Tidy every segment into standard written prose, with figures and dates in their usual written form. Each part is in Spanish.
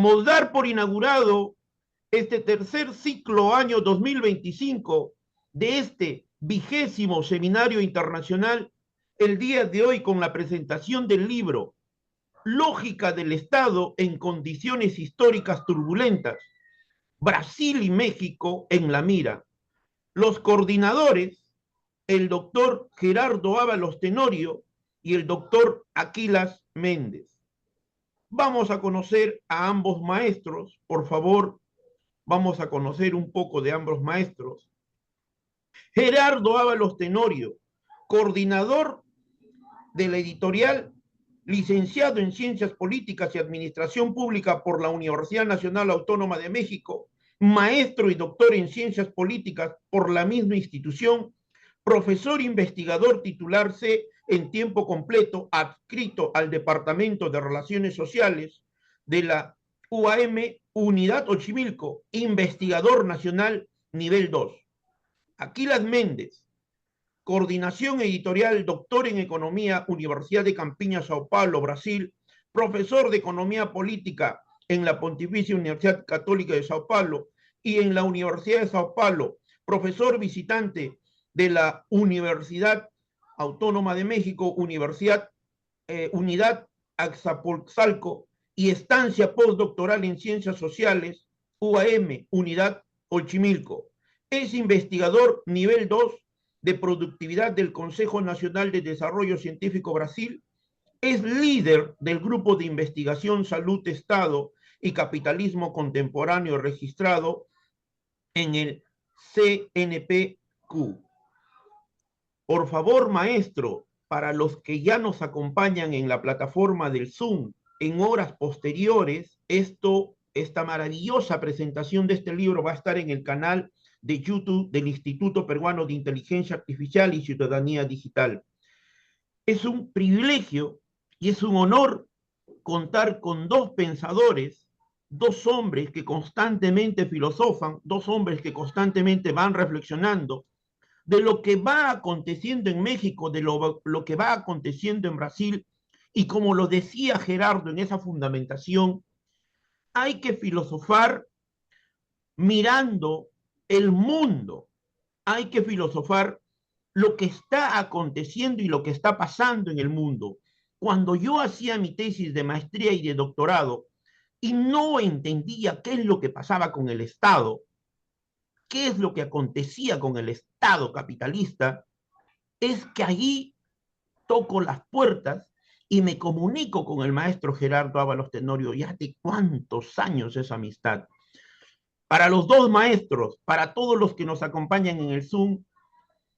Podemos dar por inaugurado este tercer ciclo año 2025 de este 20º Seminario Internacional el día de hoy con la presentación del libro Lógica del Estado en condiciones históricas turbulentas, Brasil y México en la mira. Los coordinadores, el doctor Gerardo Ábalos Tenorio y el doctor Aquilas Méndez. Vamos a conocer a ambos maestros, por favor, vamos a conocer un poco de ambos maestros. Gerardo Ábalos Tenorio, coordinador de la editorial, licenciado en Ciencias Políticas y Administración Pública por la Universidad Nacional Autónoma de México, maestro y doctor en Ciencias Políticas por la misma institución, profesor investigador titular C en tiempo completo, adscrito al Departamento de Relaciones Sociales de la UAM Unidad Xochimilco, investigador nacional nivel 2. Aquilas Méndez, coordinación editorial, doctor en Economía, Universidad de Campiña, Sao Paulo, Brasil, profesor de Economía Política en la Pontificia Universidad Católica de Sao Paulo y en la Universidad de Sao Paulo, profesor visitante de la Universidad Autónoma de México, Unidad Azcapotzalco y estancia postdoctoral en Ciencias Sociales, UAM, Unidad Xochimilco. Es investigador nivel 2 de productividad del Consejo Nacional de Desarrollo Científico Brasil, es líder del grupo de investigación Salud, Estado y Capitalismo Contemporáneo registrado en el CNPq. Por favor, maestro, para los que ya nos acompañan en la plataforma del Zoom en horas posteriores, esta maravillosa presentación de este libro va a estar en el canal de YouTube del Instituto Peruano de Inteligencia Artificial y Ciudadanía Digital. Es un privilegio y es un honor contar con dos pensadores, dos hombres que constantemente filosofan, dos hombres que constantemente van reflexionando de lo que va aconteciendo en México, de lo que va aconteciendo en Brasil, y como lo decía Gerardo en esa fundamentación, hay que filosofar mirando el mundo, hay que filosofar lo que está aconteciendo y lo que está pasando en el mundo. Cuando yo hacía mi tesis de maestría y de doctorado y no entendía qué es lo que pasaba con el Estado, qué es lo que acontecía con el Estado capitalista, es que allí toco las puertas y me comunico con el maestro Gerardo Ábalos Tenorio. Ya de cuántos años esa amistad. Para los dos maestros, para todos los que nos acompañan en el Zoom,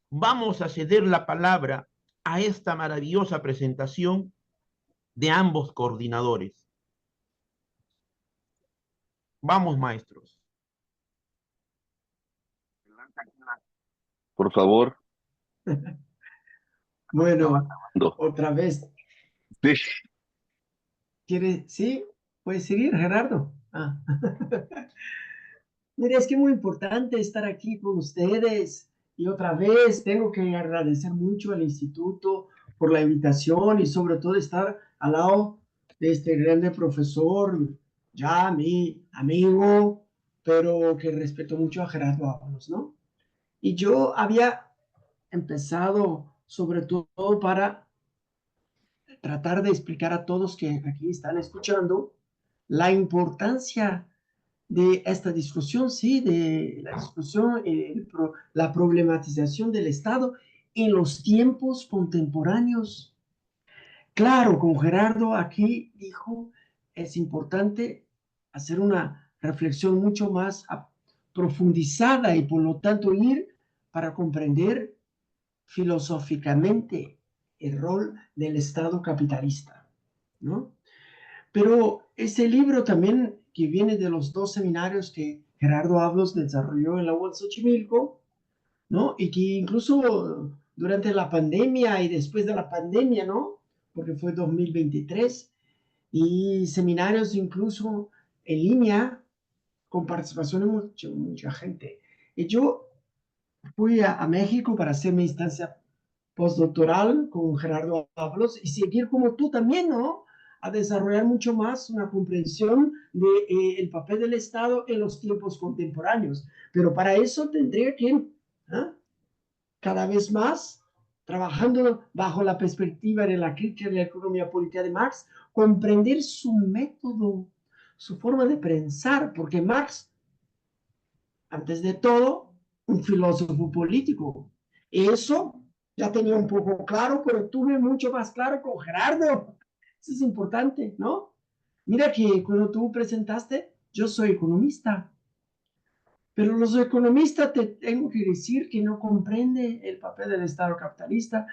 vamos a ceder la palabra a esta maravillosa presentación de ambos coordinadores. Vamos, maestros. Por favor. Bueno, No. otra vez. Sí. ¿Quiere? ¿Sí? ¿Puede seguir, Gerardo? Ah. Mira, es que es muy importante estar aquí con ustedes. Y otra vez tengo que agradecer mucho al instituto por la invitación y sobre todo estar al lado de este grande profesor, ya mi amigo, pero que respeto mucho a Gerardo Ábalos, ¿no? Y yo había empezado sobre todo para tratar de explicar a todos que aquí están escuchando la importancia de esta discusión, sí, de la discusión, la problematización del Estado en los tiempos contemporáneos. Claro, con Gerardo aquí dijo, es importante hacer una reflexión mucho más profundizada y por lo tanto ir para comprender filosóficamente el rol del Estado capitalista, ¿no? Pero ese libro también, que viene de los dos seminarios que Gerardo Ábalos desarrolló en la UAM Xochimilco, ¿no? Y que incluso durante la pandemia y después de la pandemia, ¿no? Porque fue 2023, y seminarios incluso en línea con participación de mucha gente. Y yo fui a México para hacer mi instancia postdoctoral con Gerardo Ábalos y seguir como tú también, ¿no? a desarrollar mucho más una comprensión de el papel del Estado en los tiempos contemporáneos. Pero para eso tendría que cada vez más, trabajando bajo la perspectiva de la crítica de la economía política de Marx, comprender su método, su forma de pensar, porque Marx, antes de todo, un filósofo político. Eso ya tenía un poco claro, pero tuve mucho más claro con Gerardo. Eso es importante, ¿no? Mira que cuando tú presentaste, yo soy economista, pero los economistas te tengo que decir que no comprende el papel del Estado capitalista,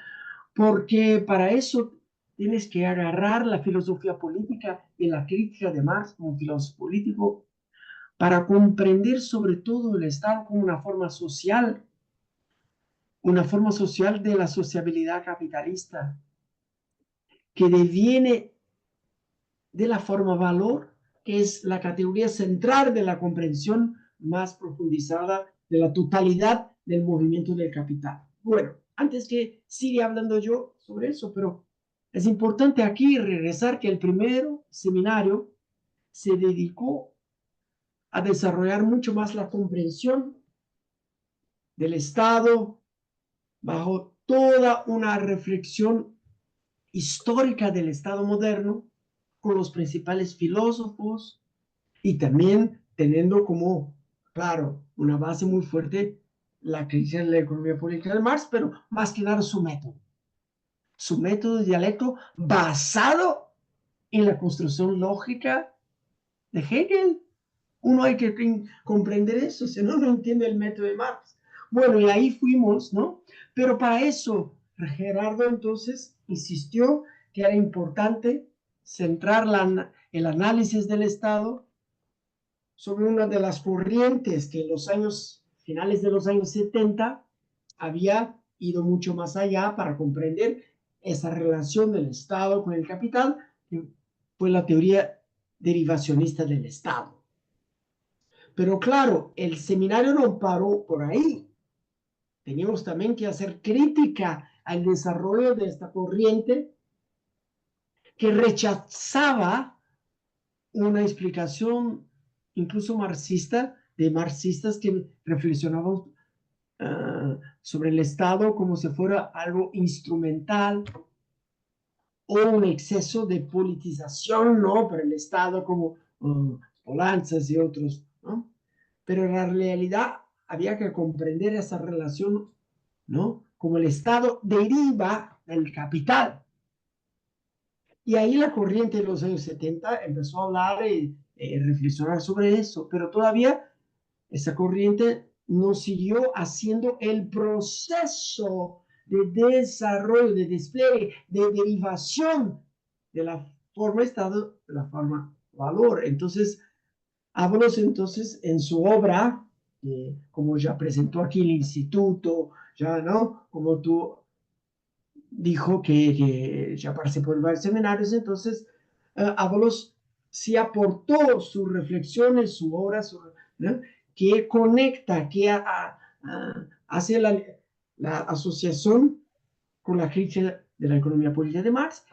porque para eso tienes que agarrar la filosofía política y la crítica de Marx como filósofo político para comprender sobre todo el Estado como una forma social de la sociabilidad capitalista, que deviene de la forma valor, que es la categoría central de la comprensión más profundizada de la totalidad del movimiento del capital. Bueno, antes que siga hablando yo sobre eso, pero es importante aquí regresar que el primer seminario se dedicó a desarrollar mucho más la comprensión del Estado bajo toda una reflexión histórica del Estado moderno con los principales filósofos y también teniendo como, claro, una base muy fuerte la crisis de la economía política de Marx, pero más que nada su método de dialecto basado en la construcción lógica de Hegel. Uno hay que comprender eso, si no, no entiende el método de Marx. Bueno, y ahí fuimos, ¿no? Pero para eso, Gerardo entonces insistió que era importante centrar el análisis del Estado sobre una de las corrientes que en los años, finales de los años 70, había ido mucho más allá para comprender esa relación del Estado con el capital, que fue la teoría derivacionista del Estado. Pero claro, el seminario no paró por ahí. Teníamos también que hacer crítica al desarrollo de esta corriente que rechazaba una explicación incluso marxista, de marxistas que reflexionaban sobre el Estado como si fuera algo instrumental o un exceso de politización, ¿no? Para el Estado como Polanzas y otros, ¿no? Pero en la realidad había que comprender esa relación, ¿no? Como el Estado deriva del capital. Y ahí la corriente de los años 70 empezó a hablar y reflexionar sobre eso, pero todavía esa corriente no siguió haciendo el proceso de desarrollo, de despliegue, de derivación de la forma Estado, de la forma valor. Entonces, Ábalos entonces en su obra, como ya presentó aquí el instituto, ya no, como tú dijo que ya participó en varios seminarios, entonces Ábalos sí aportó sus reflexiones, su obra, ¿no? Que conecta, que hace la asociación con la crítica de la economía política de Marx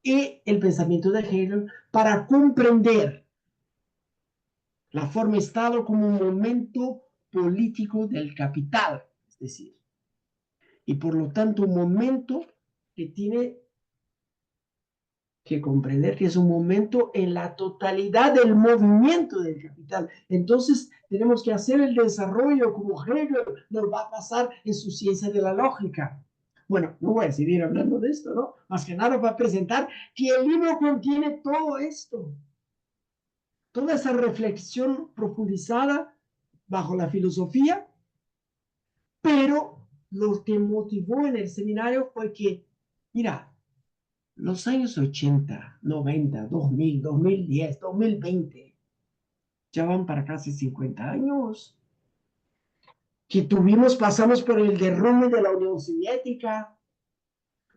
y el pensamiento de Hegel para comprender la forma Estado como un momento político del capital, es decir, y por lo tanto un momento que tiene que comprender que es un momento en la totalidad del movimiento del capital. Entonces tenemos que hacer el desarrollo como Hegel nos va a pasar en su ciencia de la lógica. Bueno, no voy a seguir hablando de esto, ¿no? Más que nada va a presentar que el libro contiene todo esto, toda esa reflexión profundizada bajo la filosofía, pero lo que motivó en el seminario fue que, mira, los años 80, 90, 2000, 2010, 2020, ya van para casi 50 años, que pasamos por el derrumbe de la Unión Soviética,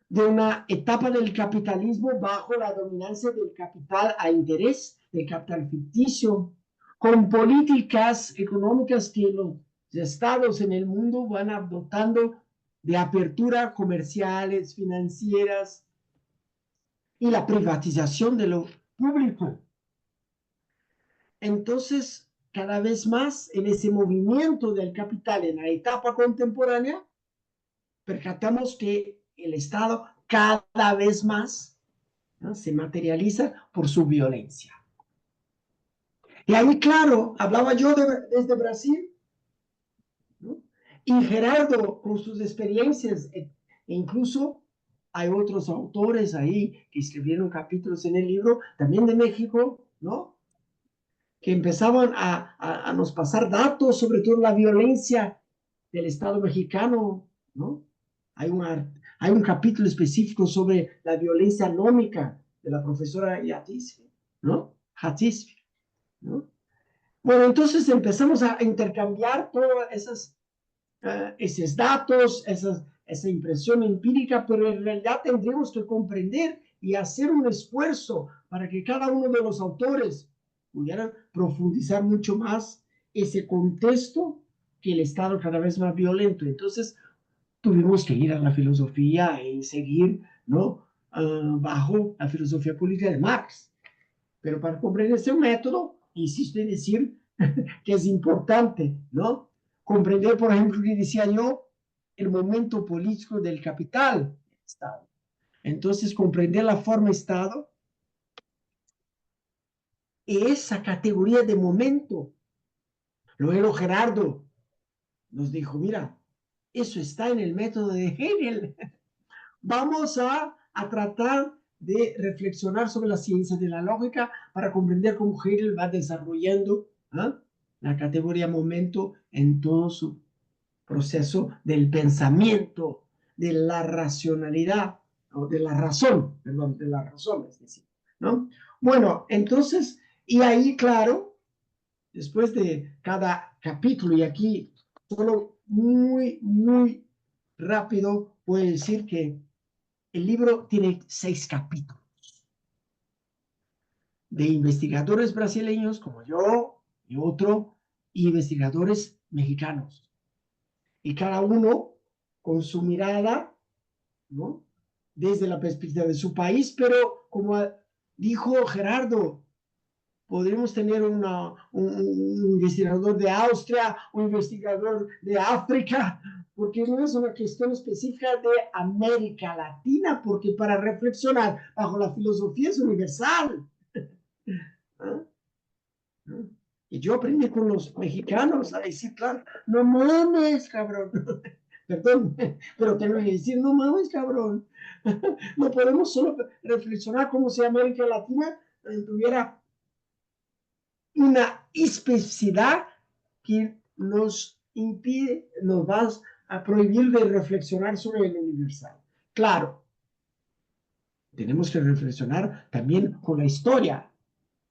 de una etapa del capitalismo bajo la dominancia del capital a interés, del capital ficticio, con políticas económicas que los estados en el mundo van adoptando de apertura comerciales, financieras, y la privatización de lo público. Entonces, cada vez más en ese movimiento del capital en la etapa contemporánea, percatamos que el Estado cada vez más, ¿no?, se materializa por su violencia. Y ahí, claro, hablaba yo desde Brasil, ¿no? Y Gerardo, con sus experiencias, e incluso hay otros autores ahí que escribieron capítulos en el libro, también de México, ¿no?, que empezaban a nos pasar datos, sobre todo la violencia del Estado mexicano, ¿no? Hay un capítulo específico sobre la violencia anómica de la profesora Yatisfi, ¿no? Hatisfi, ¿no? Bueno, entonces empezamos a intercambiar todos esos datos, esa impresión empírica, pero en realidad tendríamos que comprender y hacer un esfuerzo para que cada uno de los autores pudiera profundizar mucho más ese contexto que el Estado cada vez más violento. Entonces tuvimos que ir a la filosofía y seguir, ¿no?, bajo la filosofía política de Marx. Pero para comprender ese método, insisto en decir que es importante, ¿no?, comprender, por ejemplo, que decía yo, el momento político del capital Estado. Entonces, comprender la forma Estado, esa categoría de momento. Luego Gerardo nos dijo, mira, eso está en el método de Hegel. Vamos a tratar de reflexionar sobre la ciencia de la lógica para comprender cómo Hegel va desarrollando, ¿eh?, la categoría momento en todo su proceso del pensamiento, de la racionalidad, o de la razón, perdón, de la razón, es decir, ¿no? Bueno, entonces, y ahí, claro, después de cada capítulo, y aquí solo muy rápido puedo decir que el libro tiene 6 capítulos de investigadores brasileños como yo y otro, investigadores mexicanos. Y cada uno con su mirada, ¿no?, desde la perspectiva de su país, pero como dijo Gerardo, podríamos tener un investigador de Austria, un investigador de África, porque no es una cuestión específica de América Latina, porque para reflexionar bajo la filosofía es universal. ¿Ah? Y yo aprendí con los mexicanos a decir, claro, no mames, cabrón. Perdón, pero tengo que decir, no mames, cabrón. No podemos solo reflexionar como si América Latina tuviera una especificidad que nos impide, nos va a prohibir de reflexionar sobre el universal. Claro, tenemos que reflexionar también con la historia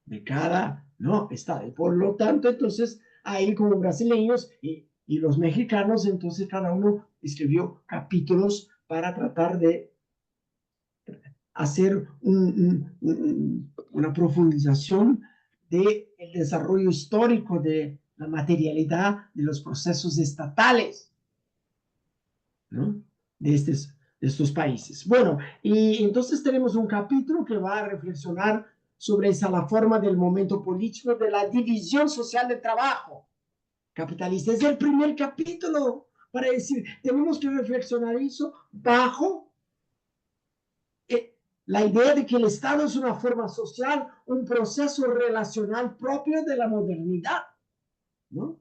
de cada, ¿no?, estado. Y por lo tanto, entonces, ahí como brasileños y los mexicanos, entonces cada uno escribió capítulos para tratar de hacer una profundización del desarrollo histórico de la materialidad de los procesos estatales, ¿no?, de estos países. Bueno, y entonces tenemos un capítulo que va a reflexionar sobre esa la forma del momento político de la división social del trabajo capitalista. Es el primer capítulo para decir, tenemos que reflexionar eso bajo la idea de que el Estado es una forma social, un proceso relacional propio de la modernidad, ¿no?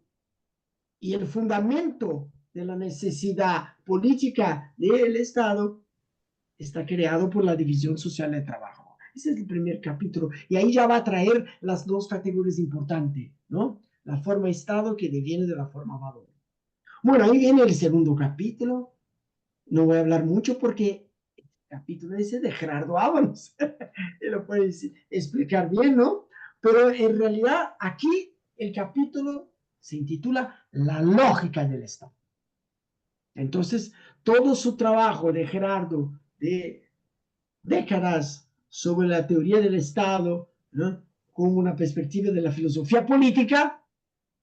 Y el fundamento de la necesidad política del Estado está creado por la división social del trabajo. Ese es el primer capítulo. Y ahí ya va a traer las 2 categorías importantes, ¿no? La forma Estado que deviene de la forma valor. Bueno, ahí viene el segundo capítulo. No voy a hablar mucho porque el capítulo ese de Gerardo Ábalos. Él lo puede explicar bien, ¿no? Pero en realidad aquí el capítulo se intitula La lógica del Estado. Entonces, todo su trabajo de Gerardo, de décadas sobre la teoría del Estado, ¿no?, con una perspectiva de la filosofía política,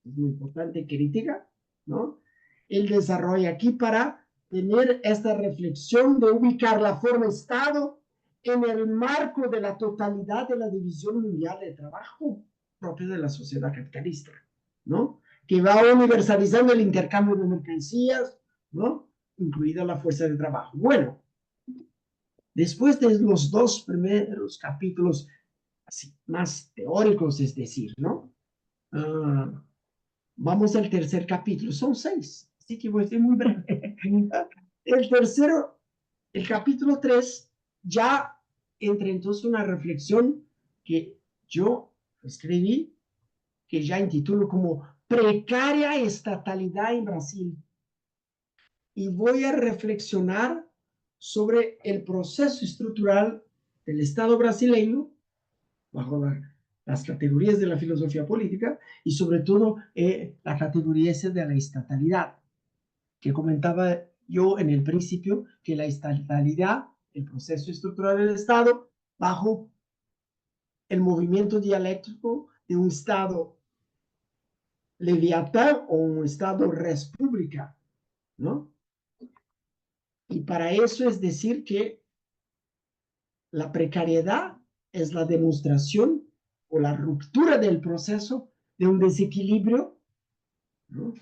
es muy importante, crítica, ¿no?, él desarrolla aquí para tener esta reflexión de ubicar la forma Estado en el marco de la totalidad de la división mundial de trabajo propia de la sociedad capitalista, ¿no? Que va universalizando el intercambio de mercancías, ¿no? Incluida la fuerza de trabajo. Bueno, después de los dos primeros capítulos así, más teóricos, es decir, ¿no? Vamos al tercer capítulo, son 6, así que voy a ser muy breve. El tercero, el capítulo 3, ya entra entonces una reflexión que yo escribí, que ya intitulo como Precaria Estatalidad en Brasil. Y voy a reflexionar sobre el proceso estructural del Estado brasileño, bajo las categorías de la filosofía política, y sobre todo la categoría esa de la estatalidad, que comentaba yo en el principio, que la estatalidad, el proceso estructural del Estado, bajo el movimiento dialéctico de un Estado leviatán o un Estado república, ¿no? Y para eso es decir que la precariedad es la demostración o la ruptura del proceso de un desequilibrio, ¿no?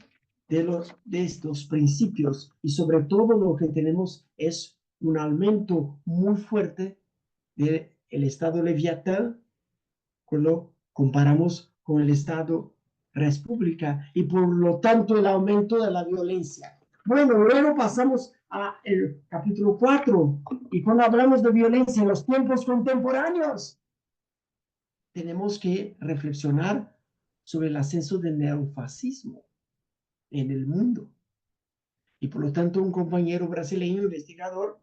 de estos principios, y sobre todo lo que tenemos es un aumento muy fuerte del Estado leviatán, lo comparamos con el Estado república, y por lo tanto el aumento de la violencia. Bueno, luego pasamos al capítulo 4, y cuando hablamos de violencia en los tiempos contemporáneos, tenemos que reflexionar sobre el ascenso del neofascismo en el mundo. Y por lo tanto, un compañero brasileño investigador,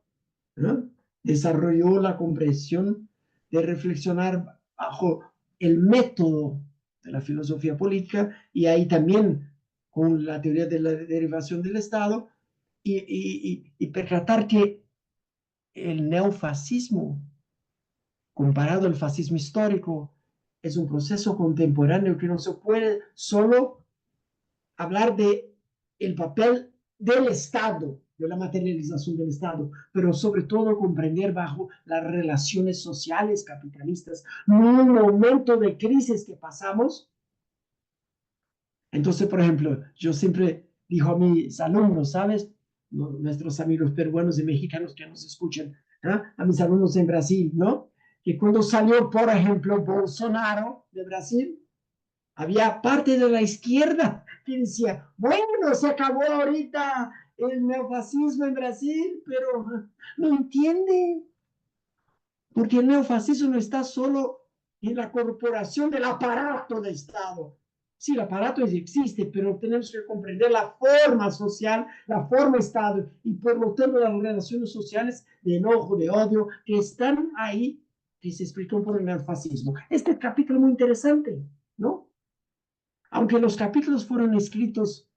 ¿no?, desarrolló la comprensión de reflexionar bajo el método de la filosofía política, y ahí también con la teoría de la derivación del Estado, y percatar que el neofascismo, comparado al fascismo histórico, es un proceso contemporáneo que no se puede solo hablar de el papel del Estado, de la materialización del Estado, pero sobre todo comprender bajo las relaciones sociales capitalistas, en un momento de crisis que pasamos. Entonces, por ejemplo, yo siempre digo a mis alumnos, ¿sabes? Nuestros amigos peruanos y mexicanos que nos escuchan, ¿eh?, a mis alumnos en Brasil, ¿no? Que cuando salió, por ejemplo, Bolsonaro de Brasil, había parte de la izquierda que decía, bueno, se acabó ahorita el neofascismo en Brasil, pero no entiende, porque el neofascismo no está solo en la corporación del aparato de Estado. Sí, el aparato existe, pero tenemos que comprender la forma social, la forma Estado, y por lo tanto las relaciones sociales de enojo, de odio, que están ahí, que se explicó por el neofascismo. Este capítulo es muy interesante, ¿no? Aunque los capítulos fueron escritos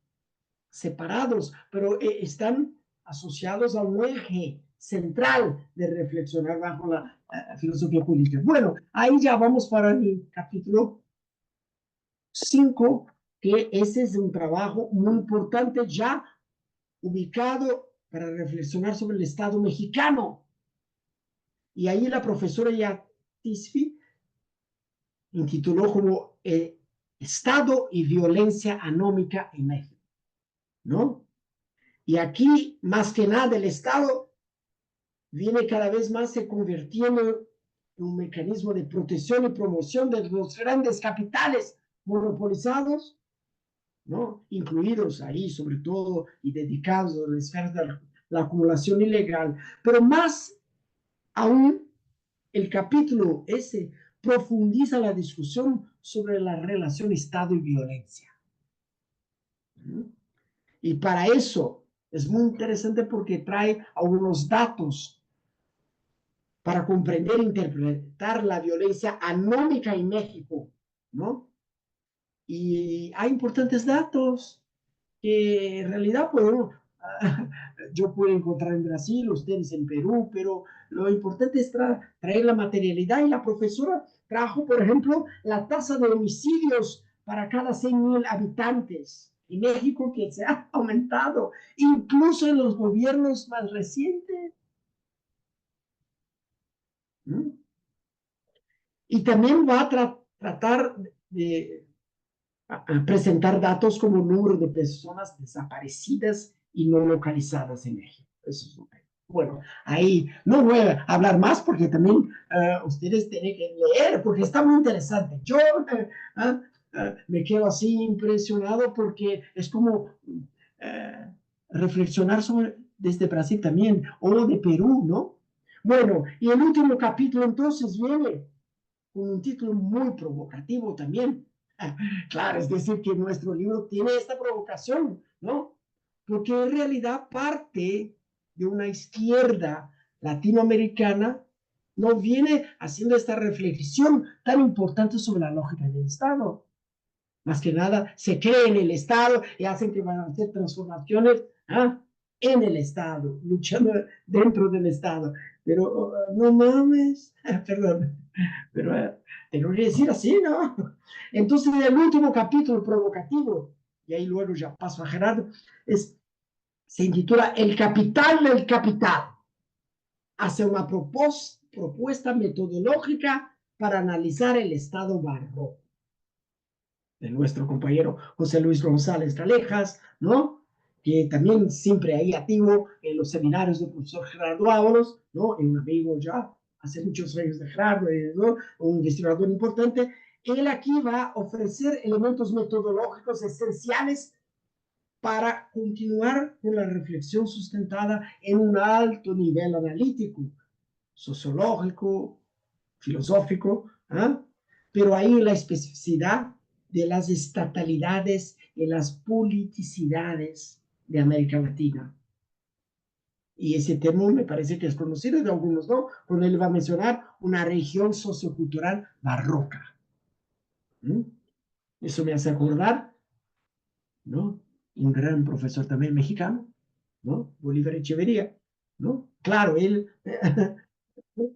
separados, pero están asociados a un eje central de reflexionar bajo la filosofía política. Bueno, ahí ya vamos para el capítulo 5, que ese es un trabajo muy importante ya ubicado para reflexionar sobre el Estado mexicano. Y ahí la profesora Yatisfi intituló como Estado y violencia anómica en México, ¿no? Y aquí, más que nada, el Estado viene cada vez más se convirtiendo en un mecanismo de protección y promoción de los grandes capitales monopolizados, ¿no?, incluidos ahí sobre todo y dedicados a la esfera de la acumulación ilegal. Pero más aún, el capítulo ese profundiza la discusión sobre la relación Estado y violencia. Y para eso es muy interesante porque trae algunos datos para comprender e interpretar la violencia anómica en México, ¿no? Y hay importantes datos que en realidad podemos, yo puedo encontrar en Brasil, ustedes en Perú, pero lo importante es traer la materialidad, y la profesora trajo, por ejemplo, la tasa de homicidios para cada 100,000 habitantes en México, que se ha aumentado, incluso en los gobiernos más recientes. ¿Mm? Y también va a tratar de a presentar datos como número de personas desaparecidas y no localizadas en México. Eso es bueno, ahí no voy a hablar más porque también ustedes tienen que leer porque está muy interesante. Yo me quedo así impresionado porque es como reflexionar sobre desde Brasil también o de Perú, ¿no? Bueno, y el último capítulo entonces viene con un título muy provocativo también. Claro, es decir, que nuestro libro tiene esta provocación, ¿no? Porque en realidad parte de una izquierda latinoamericana no viene haciendo esta reflexión tan importante sobre la lógica del Estado. Más que nada, se cree en el Estado y hacen que van a hacer transformaciones en el Estado, luchando dentro del Estado. Pero no mames, perdón, pero tengo que decir así, ¿no? Entonces, el último capítulo provocativo, y ahí luego ya paso a Gerardo, se intitula El capital del capital. Hace una propuesta metodológica para analizar el Estado barroco de nuestro compañero José Luis González Calejas, ¿no? Que también siempre ahí activo en los seminarios del profesor Gerardo Ábalos, ¿no? Un amigo ya hace muchos años de Gerardo, ¿no? Un investigador importante. Él aquí va a ofrecer elementos metodológicos esenciales para continuar con la reflexión sustentada en un alto nivel analítico, sociológico, filosófico, ¿eh? Pero ahí la especificidad de las estatalidades y las politicidades de América Latina. Y ese término me parece que es conocido de algunos, ¿no? Cuando él va a mencionar una región sociocultural barroca. ¿Mm? Eso me hace acordar, ¿no? Un gran profesor también mexicano, ¿no? Bolívar Echeverría, ¿no? Claro, él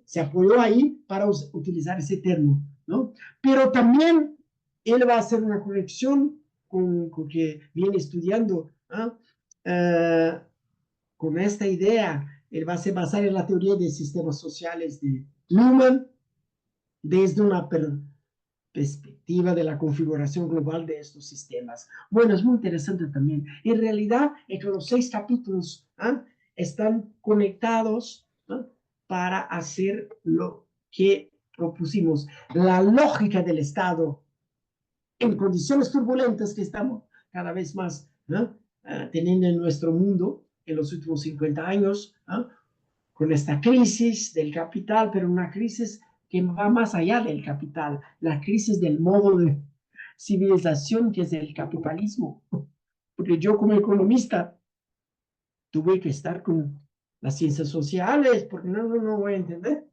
se apoyó ahí para utilizar ese término, ¿no? Pero también él va a hacer una conexión con que viene estudiando, ¿no? Con esta idea. Él va a se basar en la teoría de sistemas sociales de Luhmann desde una perspectiva de la configuración global de estos sistemas. Bueno, es muy interesante también. En realidad, es que los 6 capítulos están conectados para hacer lo que propusimos. La lógica del Estado en condiciones turbulentas que estamos cada vez más teniendo en nuestro mundo en los últimos 50 años, con esta crisis del capital, pero una crisis que va más allá del capital, la crisis del modo de civilización que es el capitalismo. Porque yo como economista tuve que estar con las ciencias sociales, porque no voy a entender.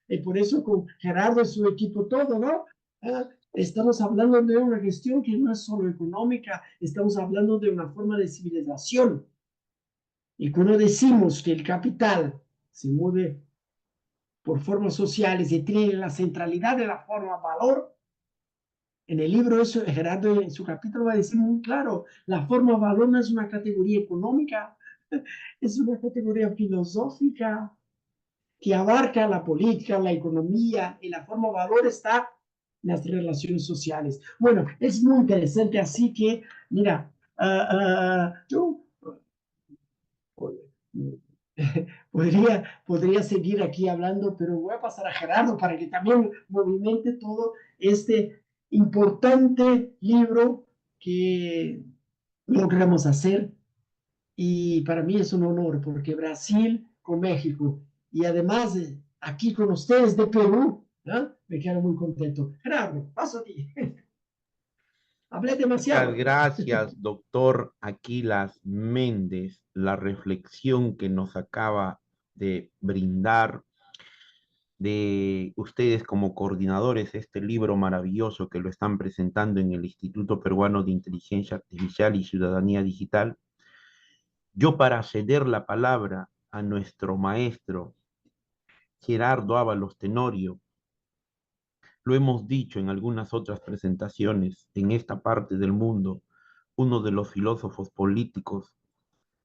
Y por eso con Gerardo y su equipo todo, ¿no? Estamos hablando de una gestión que no es solo económica, estamos hablando de una forma de civilización. Y cuando decimos que el capital se mueve por formas sociales y tiene la centralidad de la forma valor, en el libro eso, Gerardo en su capítulo va a decir muy claro, la forma valor no es una categoría económica, es una categoría filosófica que abarca la política, la economía, y la forma valor está en las relaciones sociales. Bueno, es muy interesante, así que, mira, yo podría seguir aquí hablando, pero voy a pasar a Gerardo para que también movimente todo este importante libro que logramos hacer. Y para mí es un honor porque Brasil con México y además aquí con ustedes de Perú, ¿no? Me quedo muy contento. Gerardo, paso a ti. Hablé Muchas demasiado. gracias, doctor Aquilas Méndez. La reflexión que nos acaba de brindar de ustedes como coordinadores de este libro maravilloso que lo están presentando en el Instituto Peruano de Inteligencia Artificial y Ciudadanía Digital. Yo para ceder la palabra a nuestro maestro Gerardo Ábalos Tenorio, lo hemos dicho en algunas otras presentaciones, en esta parte del mundo, uno de los filósofos políticos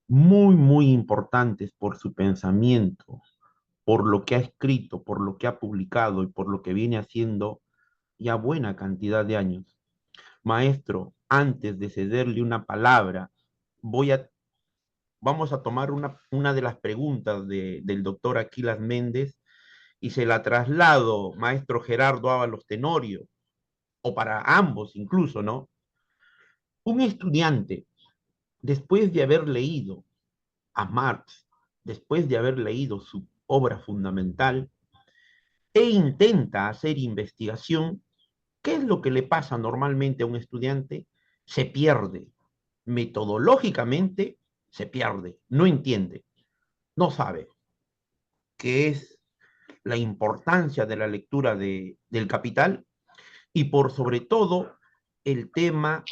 muy importantes por su pensamiento, por lo que ha escrito, por lo que ha publicado y por lo que viene haciendo ya buena cantidad de años. Maestro, antes de cederle una palabra, voy a, vamos a tomar una de las preguntas del doctor Aquilas Méndez y se la traslado, maestro Gerardo Ábalos Tenorio, o para ambos incluso, ¿no? Un estudiante, después de haber leído a Marx, después de haber leído su obra fundamental, e intenta hacer investigación, ¿qué es lo que le pasa normalmente a un estudiante? Se pierde. Metodológicamente se pierde, no entiende, no sabe qué es la importancia de la lectura del Capital y por sobre todo el tema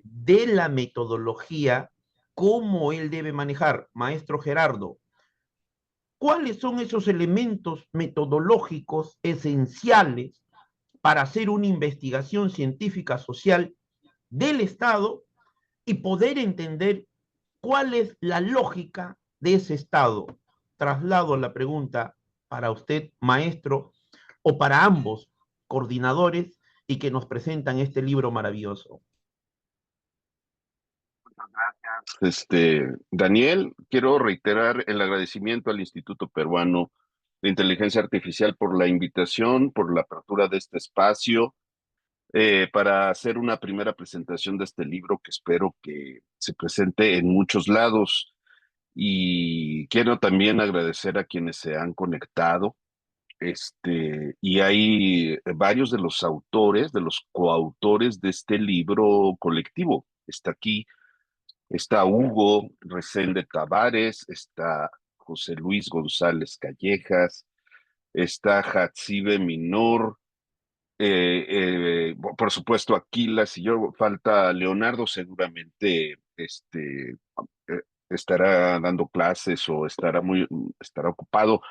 de la metodología, cómo él debe manejar. Maestro Gerardo, ¿cuáles son esos elementos metodológicos esenciales para hacer una investigación científica social del Estado y poder entender cuál es la lógica de ese Estado? Traslado la pregunta para usted, maestro, o para ambos coordinadores y que nos presentan este libro maravilloso. Daniel, quiero reiterar el agradecimiento al Instituto Peruano de Inteligencia Artificial por la invitación, por la apertura de este espacio, para hacer una primera presentación de este libro que espero que se presente en muchos lados. Y quiero también agradecer a quienes se han conectado. Y hay varios de los autores, de los coautores de este libro colectivo. Está aquí. Está Hugo Resende Tavares, está José Luis González Callejas, está Hatsibe Minor, por supuesto Aquilas y yo, falta Leonardo, seguramente estará dando clases o estará ocupado.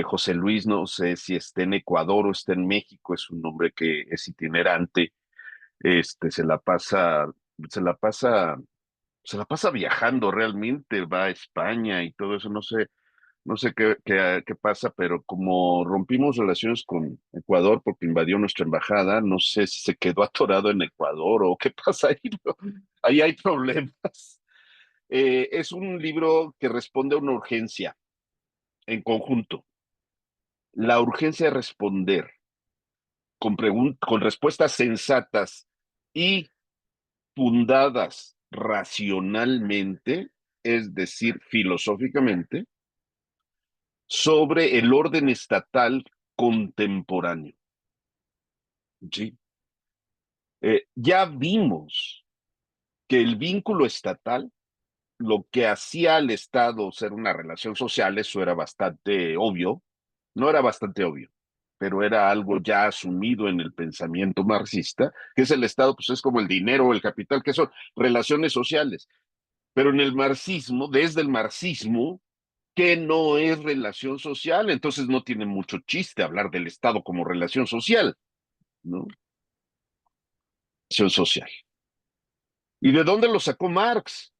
José Luis, no sé si está en Ecuador o está en México, es un hombre que es itinerante, se la pasa, se la pasa se la pasa viajando realmente, va a España y todo eso, no sé qué pasa, pero como rompimos relaciones con Ecuador porque invadió nuestra embajada, no sé si se quedó atorado en Ecuador o qué pasa ahí, pero ahí hay problemas. Es un libro que responde a una urgencia en conjunto. La urgencia de responder con respuestas sensatas y fundadas racionalmente, es decir, filosóficamente, sobre el orden estatal contemporáneo. ¿Sí? Ya vimos que el vínculo estatal, lo que hacía al Estado ser una relación social, eso era bastante obvio, no era bastante obvio, pero era algo ya asumido en el pensamiento marxista, que es el Estado, pues es como el dinero o el capital, que son relaciones sociales. Pero en el marxismo, desde el marxismo, que no es relación social, entonces no tiene mucho chiste hablar del Estado como relación social, ¿no? Relación social. ¿Y de dónde lo sacó Marx?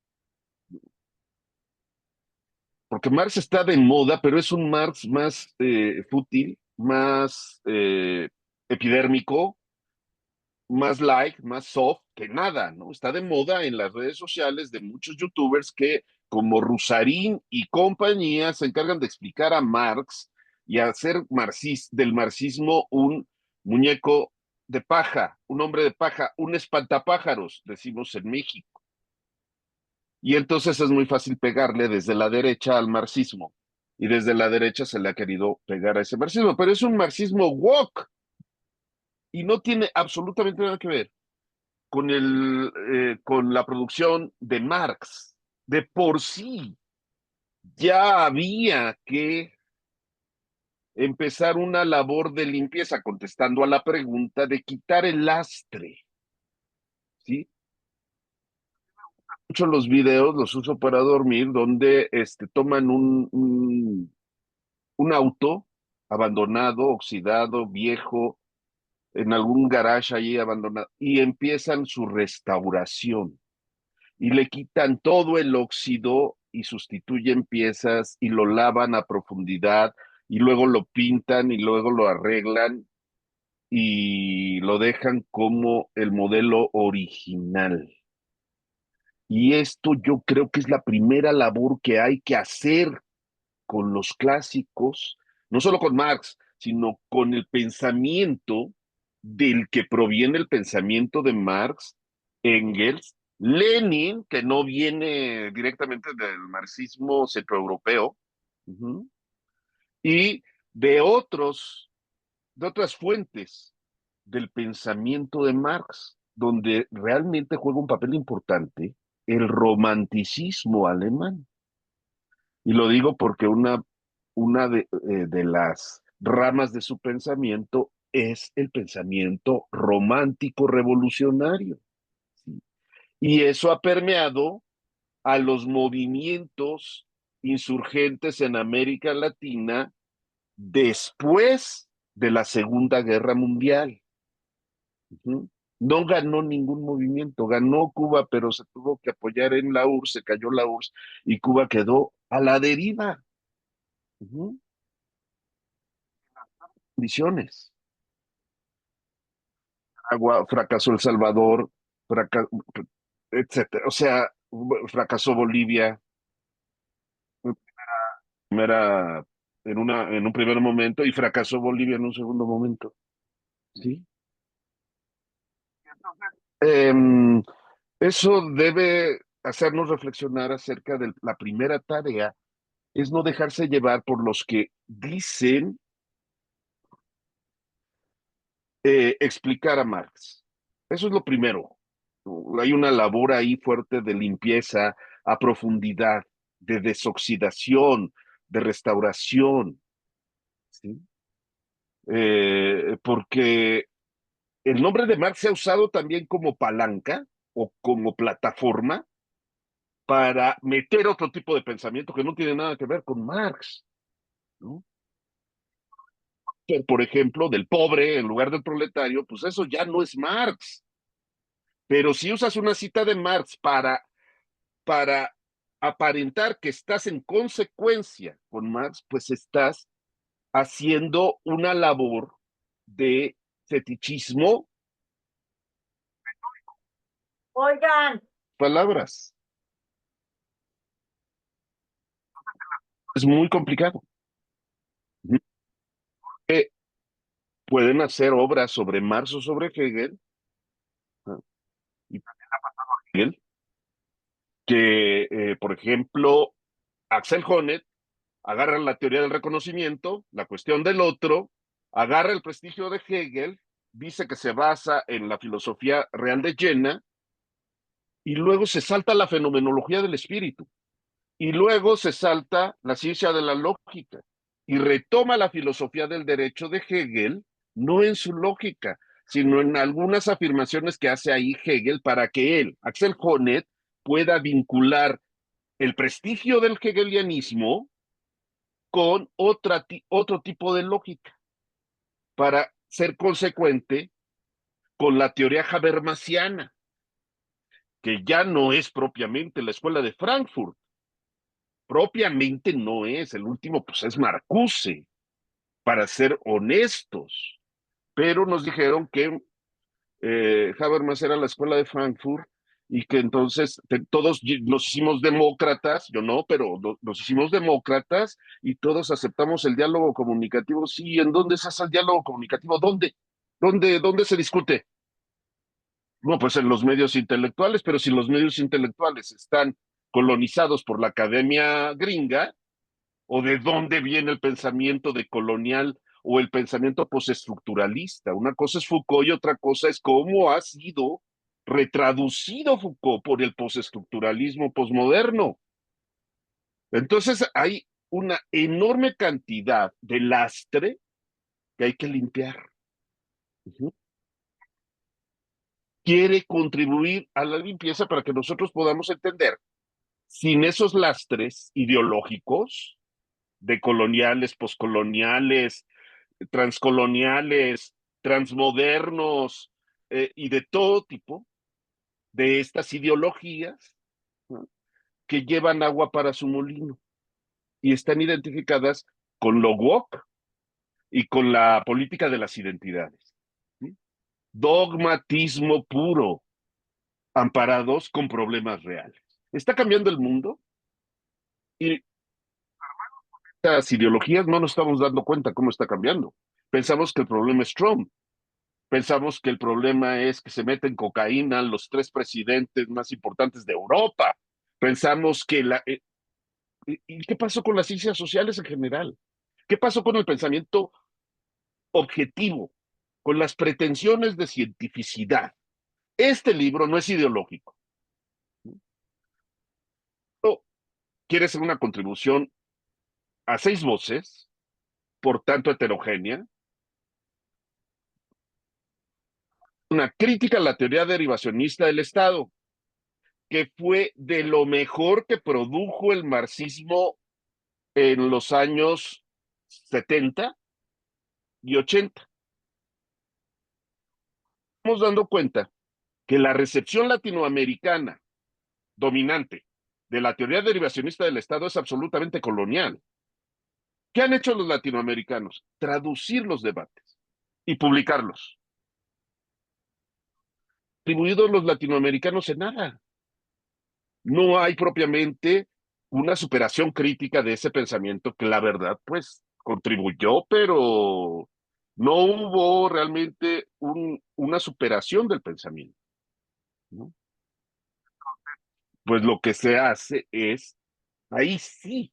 Porque Marx está de moda, pero es un Marx más fútil, más epidérmico, más light, más soft que nada, ¿no? Está de moda en las redes sociales de muchos youtubers que, como Rusarín y compañía, se encargan de explicar a Marx y hacer del marxismo un muñeco de paja, un hombre de paja, un espantapájaros, decimos en México. Y entonces es muy fácil pegarle desde la derecha al marxismo. Y desde la derecha se le ha querido pegar a ese marxismo, pero es un marxismo woke y no tiene absolutamente nada que ver con la producción de Marx. De por sí, ya había que empezar una labor de limpieza, contestando a la pregunta de quitar el lastre, ¿sí? Mucho los videos los uso para dormir, donde toman un auto abandonado, oxidado, viejo, en algún garage allí abandonado, y empiezan su restauración. Y le quitan todo el óxido y sustituyen piezas y lo lavan a profundidad y luego lo pintan y luego lo arreglan y lo dejan como el modelo original. Y esto yo creo que es la primera labor que hay que hacer con los clásicos, no solo con Marx, sino con el pensamiento del que proviene el pensamiento de Marx, Engels, Lenin, que no viene directamente del marxismo centroeuropeo, uh-huh, y de de otras fuentes del pensamiento de Marx, donde realmente juega un papel importante el romanticismo alemán. Y lo digo porque una de las ramas de su pensamiento es el pensamiento romántico revolucionario. ¿Sí? Y eso ha permeado a los movimientos insurgentes en América Latina después de la Segunda Guerra Mundial. Uh-huh. No ganó ningún movimiento, ganó Cuba, pero se tuvo que apoyar en la URSS, se cayó la URSS y Cuba quedó a la deriva. Uh-huh. Condiciones. Agua, fracasó El Salvador, fraca etcétera. O sea, fracasó Bolivia, primera, en un primer momento, y fracasó Bolivia en un segundo momento. ¿Sí? Eh, Eso debe hacernos reflexionar acerca de la primera tarea, es no dejarse llevar por los que dicen explicar a Marx. Eso es lo primero. Hay una labor ahí fuerte de limpieza a profundidad, de desoxidación, de restauración, ¿sí? Porque el nombre de Marx se ha usado también como palanca o como plataforma para meter otro tipo de pensamiento que no tiene nada que ver con Marx, ¿no? Por ejemplo, del pobre en lugar del proletario, pues eso ya no es Marx. Pero si usas una cita de Marx para aparentar que estás en consecuencia con Marx, pues estás haciendo una labor de fetichismo. Oigan, Palabras. Es muy complicado. Eh, Pueden hacer obras sobre Marx o sobre Hegel, ¿no? Y Hegel, que, por ejemplo, Axel Honneth agarra la teoría del reconocimiento, la cuestión del otro, agarra el prestigio de Hegel, dice que se basa en la filosofía real de Jena, y luego se salta la fenomenología del espíritu, y luego se salta la ciencia de la lógica, y retoma la filosofía del derecho de Hegel, no en su lógica, sino en algunas afirmaciones que hace ahí Hegel para que él, Axel Honneth, pueda vincular el prestigio del hegelianismo con otro tipo de lógica para ser consecuente con la teoría habermasiana, que ya no es propiamente la escuela de Frankfurt, propiamente no es, el último pues es Marcuse, para ser honestos, pero nos dijeron que Habermas era la escuela de Frankfurt y que entonces todos nos hicimos demócratas, yo no, pero nos hicimos demócratas y todos aceptamos el diálogo comunicativo. Sí, ¿en dónde se hace el diálogo comunicativo? ¿Dónde? ¿Dónde se discute? No, pues en los medios intelectuales, pero si los medios intelectuales están colonizados por la academia gringa, ¿o de dónde viene el pensamiento de colonial o el pensamiento postestructuralista? Una cosa es Foucault y otra cosa es cómo ha sido retraducido Foucault por el postestructuralismo posmoderno. Entonces hay una enorme cantidad de lastre que hay que limpiar. Uh-huh. Quiere contribuir a la limpieza para que nosotros podamos entender, sin esos lastres ideológicos de coloniales, poscoloniales, transcoloniales, transmodernos y de todo tipo de estas ideologías, ¿no?, que llevan agua para su molino y están identificadas con lo woke y con la política de las identidades. ¿Sí? Dogmatismo puro, amparados con problemas reales. Está cambiando el mundo y las ideologías no nos estamos dando cuenta cómo está cambiando. Pensamos que el problema es Trump. Pensamos que el problema es que se meten cocaína los tres presidentes más importantes de Europa. Pensamos que ¿y qué pasó con las ciencias sociales en general? ¿Qué pasó con el pensamiento objetivo, con las pretensiones de cientificidad? Este libro no es ideológico. No, quiere ser una contribución a 6 voces, por tanto heterogénea, una crítica a la teoría derivacionista del Estado, que fue de lo mejor que produjo el marxismo en los años 70 y 80. Estamos dando cuenta que la recepción latinoamericana dominante de la teoría derivacionista del Estado es absolutamente colonial. ¿Qué han hecho los latinoamericanos? Traducir los debates y publicarlos. Atribuidos los latinoamericanos en nada. No hay propiamente una superación crítica de ese pensamiento que la verdad, pues, contribuyó, pero no hubo realmente una superación del pensamiento, ¿no? Pues lo que se hace es, ahí sí,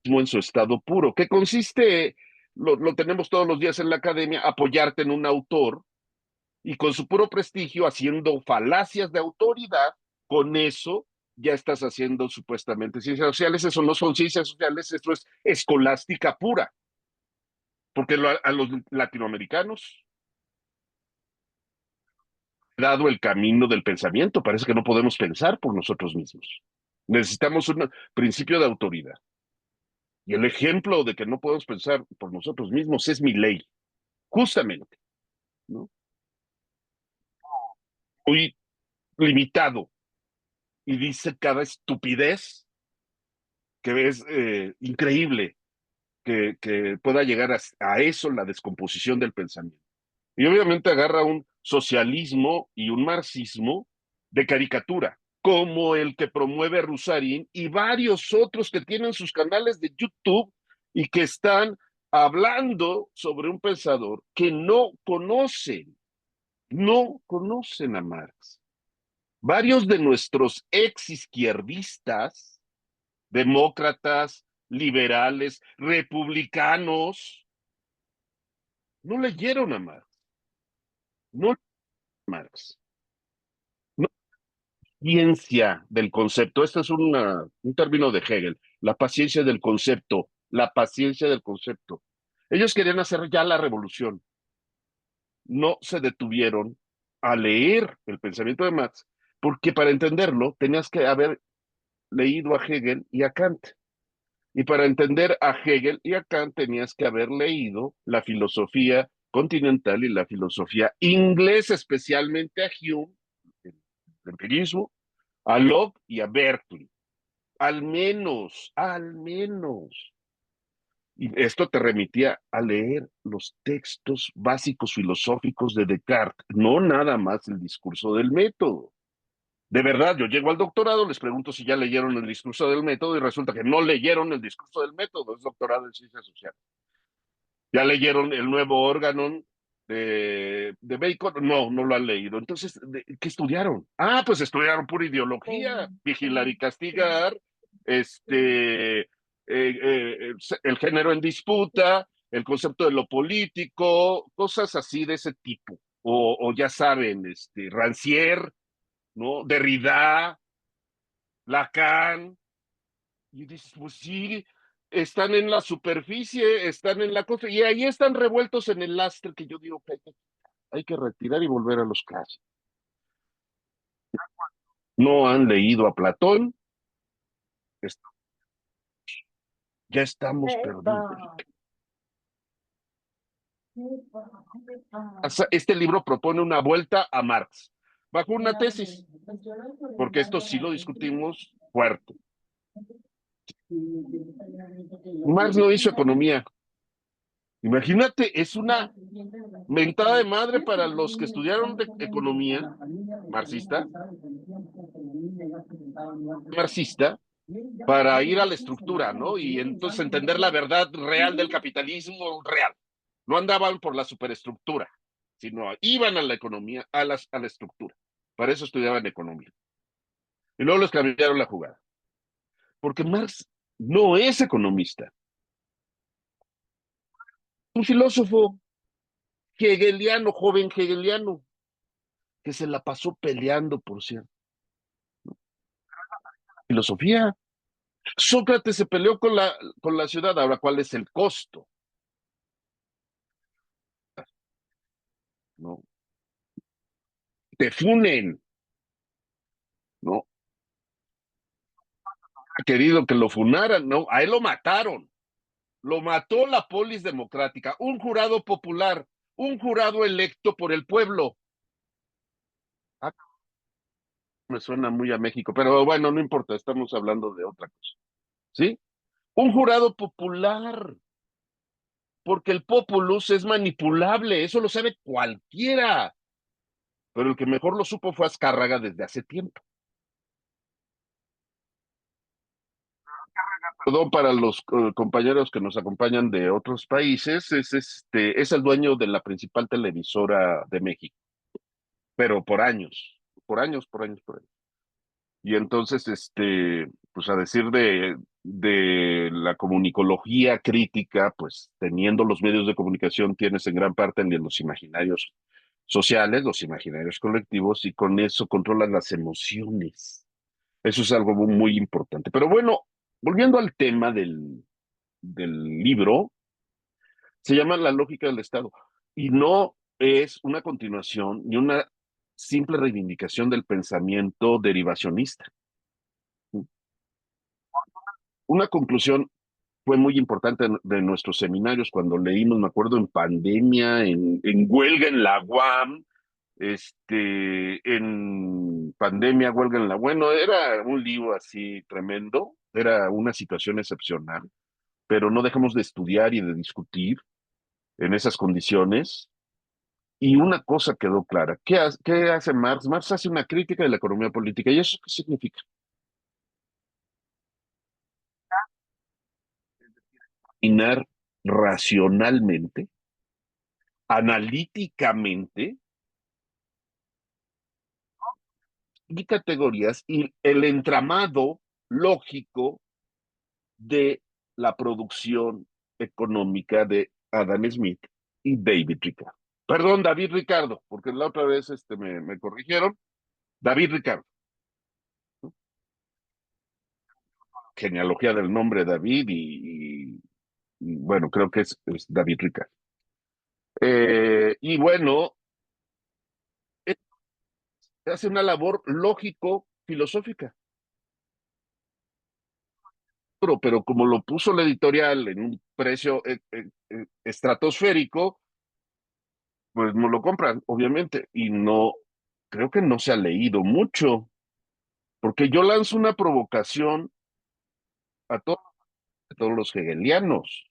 en su estado puro, que consiste, lo tenemos todos los días en la academia, apoyarte en un autor y con su puro prestigio haciendo falacias de autoridad, con eso ya estás haciendo supuestamente ciencias sociales. Eso no son ciencias sociales, eso es escolástica pura, porque a los latinoamericanos dado el camino del pensamiento, parece que no podemos pensar por nosotros mismos. Necesitamos un principio de autoridad. Y el ejemplo de que no podemos pensar por nosotros mismos es mi ley, justamente, ¿no? Muy limitado y dice cada estupidez que es increíble que pueda llegar a eso, la descomposición del pensamiento. Y obviamente agarra un socialismo y un marxismo de caricatura, como el que promueve Rusarín y varios otros que tienen sus canales de YouTube y que están hablando sobre un pensador que no conocen a Marx. Varios de nuestros ex izquierdistas, demócratas, liberales, republicanos, no leyeron a Marx, no Marx, no ciencia del concepto. Este es un término de Hegel, la paciencia del concepto, la paciencia del concepto. Ellos querían hacer ya la revolución, no se detuvieron a leer el pensamiento de Marx, porque para entenderlo tenías que haber leído a Hegel y a Kant. Y para entender a Hegel y a Kant tenías que haber leído la filosofía continental y la filosofía inglesa, especialmente a Hume, el empirismo, a Locke y a Berkeley. Al menos. Y esto te remitía a leer los textos básicos filosóficos de Descartes, no nada más el discurso del método. De verdad, yo llego al doctorado, les pregunto si ya leyeron el discurso del método y resulta que no leyeron el discurso del método, es doctorado en ciencias sociales. ¿Ya leyeron el nuevo órgano de Bacon? No, no lo han leído. Entonces, ¿qué estudiaron? Ah, pues estudiaron pura ideología, vigilar y castigar, el género en disputa, el concepto de lo político, cosas así de ese tipo. O ya saben, Rancière, ¿no? Derrida, Lacan, y dices, pues sí, están en la superficie, están en la cosa, y ahí están revueltos en el lastre que yo digo que hay que retirar y volver a los clásicos. No han leído a Platón, ya estamos perdidos. Este libro propone una vuelta a Marx, bajo una tesis, porque esto sí lo discutimos fuerte. Marx no hizo economía. Imagínate, es una mentada de madre para los que estudiaron de economía marxista, marxista, para ir a la estructura, ¿no? Y entonces entender la verdad real del capitalismo real. No andaban por la superestructura, sino iban a la economía, a la estructura. Para eso estudiaban economía. Y luego les cambiaron la jugada. Porque Marx no es economista, un filósofo hegeliano, joven hegeliano, que se la pasó peleando, por cierto. Filosofía. Sócrates se peleó con la ciudad. Ahora, ¿cuál es el costo? ¿No? Te funen, ¿no? Ha querido que lo funaran, ¿no? A él lo mataron. Lo mató la polis democrática, un jurado popular, un jurado electo por el pueblo. Ah, me suena muy a México, pero bueno, no importa, estamos hablando de otra cosa. ¿Sí? Un jurado popular, porque el populus es manipulable, eso lo sabe cualquiera, pero el que mejor lo supo fue Azcárraga desde hace tiempo. Perdón para los compañeros que nos acompañan de otros países, es el dueño de la principal televisora de México, pero por años, por años, por años, por años. Y entonces, pues a decir de la comunicología crítica, pues teniendo los medios de comunicación, tienes en gran parte en los imaginarios sociales, los imaginarios colectivos, y con eso controlas las emociones. Eso es algo muy, muy importante. Pero bueno, volviendo al tema del libro, se llama La lógica del Estado, y no es una continuación ni una simple reivindicación del pensamiento derivacionista. Una conclusión fue muy importante de nuestros seminarios cuando leímos, me acuerdo, en pandemia, en huelga en la UAM, en pandemia, huelga en la... Bueno, era un lío así tremendo, era una situación excepcional, pero no dejamos de estudiar y de discutir en esas condiciones. Y una cosa quedó clara, ¿qué hace Marx? Marx hace una crítica de la economía política. ¿Y eso qué significa? Inar racionalmente, analíticamente, y categorías y el entramado lógico de la producción económica de Adam Smith y David Ricardo. Perdón, David Ricardo, porque la otra vez me corrigieron. David Ricardo. Genealogía del nombre David y bueno, creo que es David Ricardo. Y bueno, hace una labor lógico-filosófica, pero como lo puso la editorial en un precio estratosférico, pues no lo compran, obviamente, y no, creo que no se ha leído mucho, porque yo lanzo una provocación a todos los hegelianos,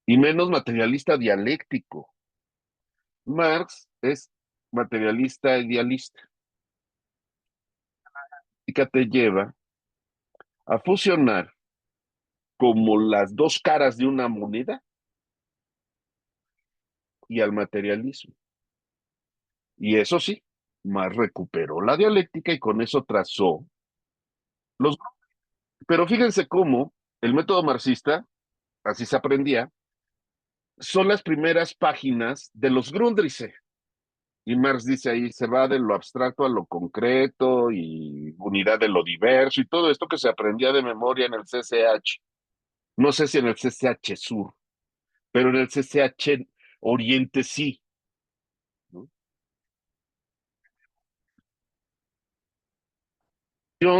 y menos materialista dialéctico. Marx es materialista idealista, y que te lleva a fusionar como las dos caras de una moneda y al materialismo. Y eso sí, Marx recuperó la dialéctica y con eso trazó los... Pero fíjense cómo el método marxista, así se aprendía, son las primeras páginas de los Grundrisse. Y Marx dice ahí, se va de lo abstracto a lo concreto y unidad de lo diverso y todo esto que se aprendía de memoria en el CCH. No sé si en el CCH Sur, pero en el CCH Oriente sí, ¿no?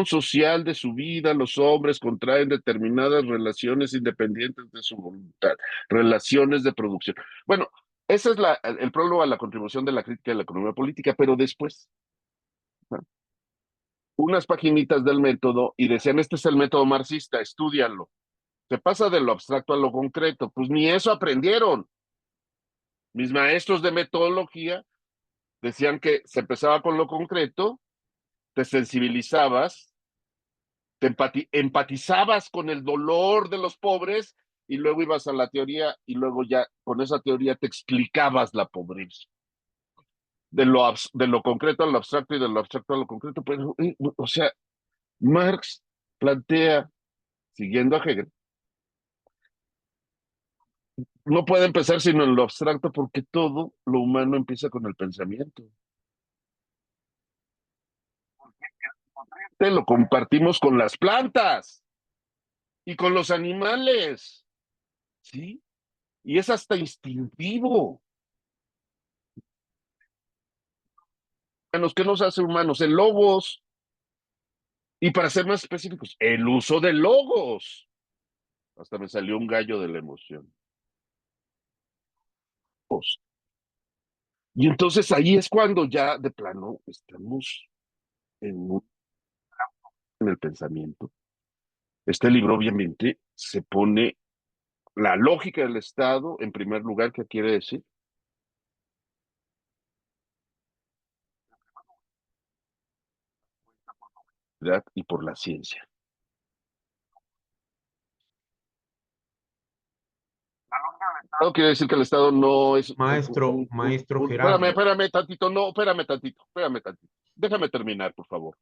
Social de su vida, los hombres contraen determinadas relaciones independientes de su voluntad, relaciones de producción. Bueno, Ese es el prólogo a la contribución de la crítica de la economía política, pero después, ¿no? Unas paginitas del método y decían, este es el método marxista, estúdialo. Se pasa de lo abstracto a lo concreto. Pues ni eso aprendieron. Mis maestros de metodología decían que se empezaba con lo concreto, te sensibilizabas, te empatizabas con el dolor de los pobres y luego ibas a la teoría y luego ya con esa teoría te explicabas la pobreza. De lo concreto a lo abstracto y de lo abstracto a lo concreto. Pero, o sea, Marx plantea, siguiendo a Hegel, no puede empezar sino en lo abstracto porque todo lo humano empieza con el pensamiento. Lo compartimos con las plantas y con los animales, ¿sí? Y es hasta instintivo. ¿Qué nos hace humanos? El logos. Y para ser más específicos, el uso de logos. Hasta me salió un gallo de la emoción. Y entonces ahí es cuando ya de plano estamos en, en el pensamiento. Este libro obviamente se pone la lógica del Estado en primer lugar. ¿Qué quiere decir? Y por la ciencia. No quiere decir que el Estado no es... Maestro Gerardo. Espérame tantito, no, espérame tantito. Déjame terminar, por favor.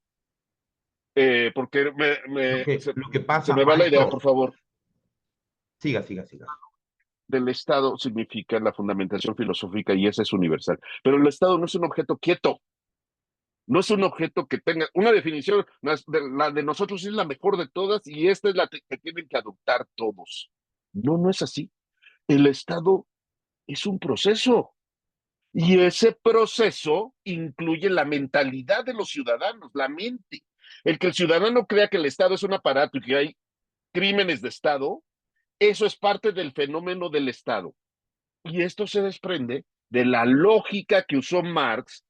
Porque Lo que se pasa, me va la idea, por maestro, favor. siga. Del Estado significa la fundamentación filosófica y esa es universal. Pero el Estado no es un objeto quieto. No es un objeto que tenga una definición, la de nosotros es la mejor de todas y esta es la que tienen que adoptar todos. No, no es así. El Estado es un proceso y ese proceso incluye la mentalidad de los ciudadanos, la mente. El que el ciudadano crea que el Estado es un aparato y que hay crímenes de Estado, eso es parte del fenómeno del Estado. Y esto se desprende de la lógica que usó Marx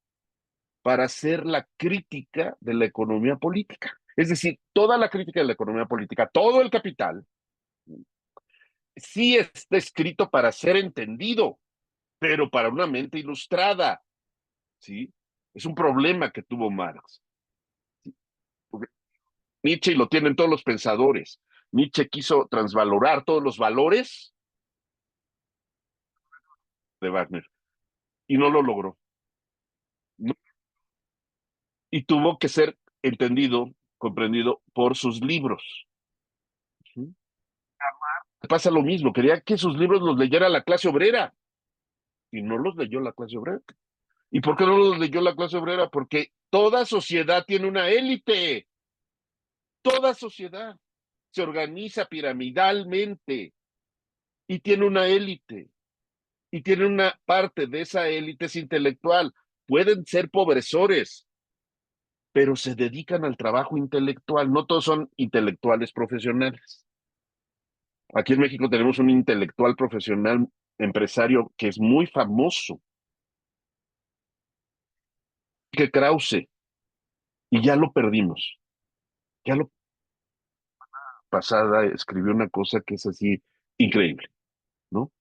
para hacer la crítica de la economía política. Es decir, toda la crítica de la economía política, todo el capital, sí está escrito para ser entendido, pero para una mente ilustrada, ¿sí? Es un problema que tuvo Marx. ¿Sí? Porque Nietzsche, y lo tienen todos los pensadores, Nietzsche quiso transvalorar todos los valores de Wagner y no lo logró. No, y tuvo que ser entendido, comprendido por sus libros. ¿Sí? Pasa lo mismo, quería que sus libros los leyera la clase obrera y no los leyó la clase obrera. ¿Y por qué no los leyó la clase obrera? Porque toda sociedad tiene una élite, toda sociedad se organiza piramidalmente y tiene una élite y tiene una parte de esa élite es intelectual. Pueden ser pobresores, pero se dedican al trabajo intelectual. No todos son intelectuales profesionales. Aquí en México tenemos un intelectual profesional empresario que es muy famoso, que Krause, y ya lo perdimos. Ya lo pasada escribió una cosa que es así increíble, ¿no?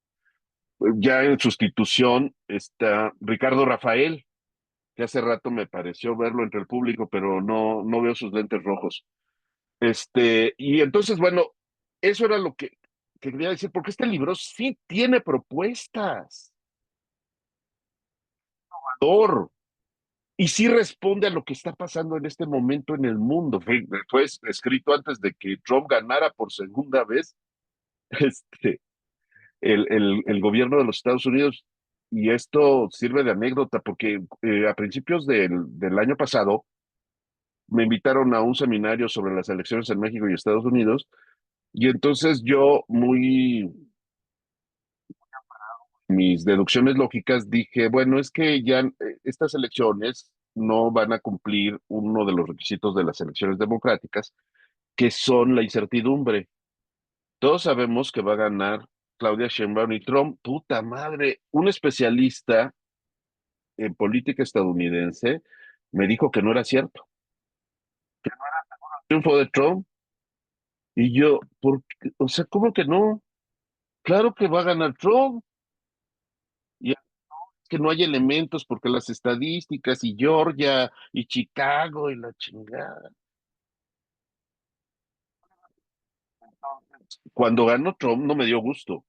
Ya en sustitución está Ricardo Rafael, que hace rato me pareció verlo entre el público, pero no veo sus lentes rojos. Y entonces, bueno, eso era lo que quería decir, porque este libro sí tiene propuestas. Y sí responde a lo que está pasando en este momento en el mundo. Fue escrito antes de que Trump ganara por segunda vez este, el gobierno de los Estados Unidos. Y esto sirve de anécdota porque a principios del año pasado me invitaron a un seminario sobre las elecciones en México y Estados Unidos. Y entonces yo, mis deducciones lógicas, dije, bueno, es que ya estas elecciones no van a cumplir uno de los requisitos de las elecciones democráticas, que son la incertidumbre. Todos sabemos que va a ganar Claudia Sheinbaum y Trump, puta madre, un especialista en política estadounidense me dijo que no era cierto. Triunfo de Trump, y yo, o sea, ¿cómo que no? Claro que va a ganar Trump, y es que no hay elementos porque las estadísticas y Georgia y Chicago y la chingada. Cuando ganó Trump no me dio gusto,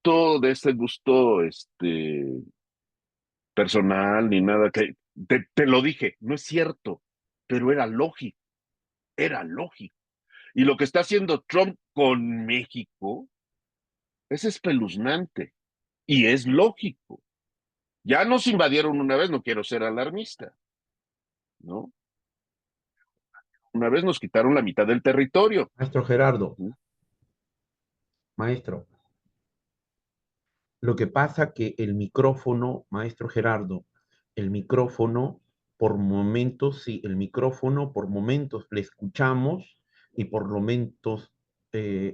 todo de ese gusto personal ni nada, que te lo dije, no es cierto, pero era lógico. Y lo que está haciendo Trump con México es espeluznante y es lógico. Ya nos invadieron una vez, no quiero ser alarmista, ¿no? Una vez nos quitaron la mitad del territorio. Maestro Gerardo, ¿Sí? maestro, lo que pasa que el micrófono, maestro Gerardo, el micrófono, por momentos, sí, el micrófono, por momentos le escuchamos y por momentos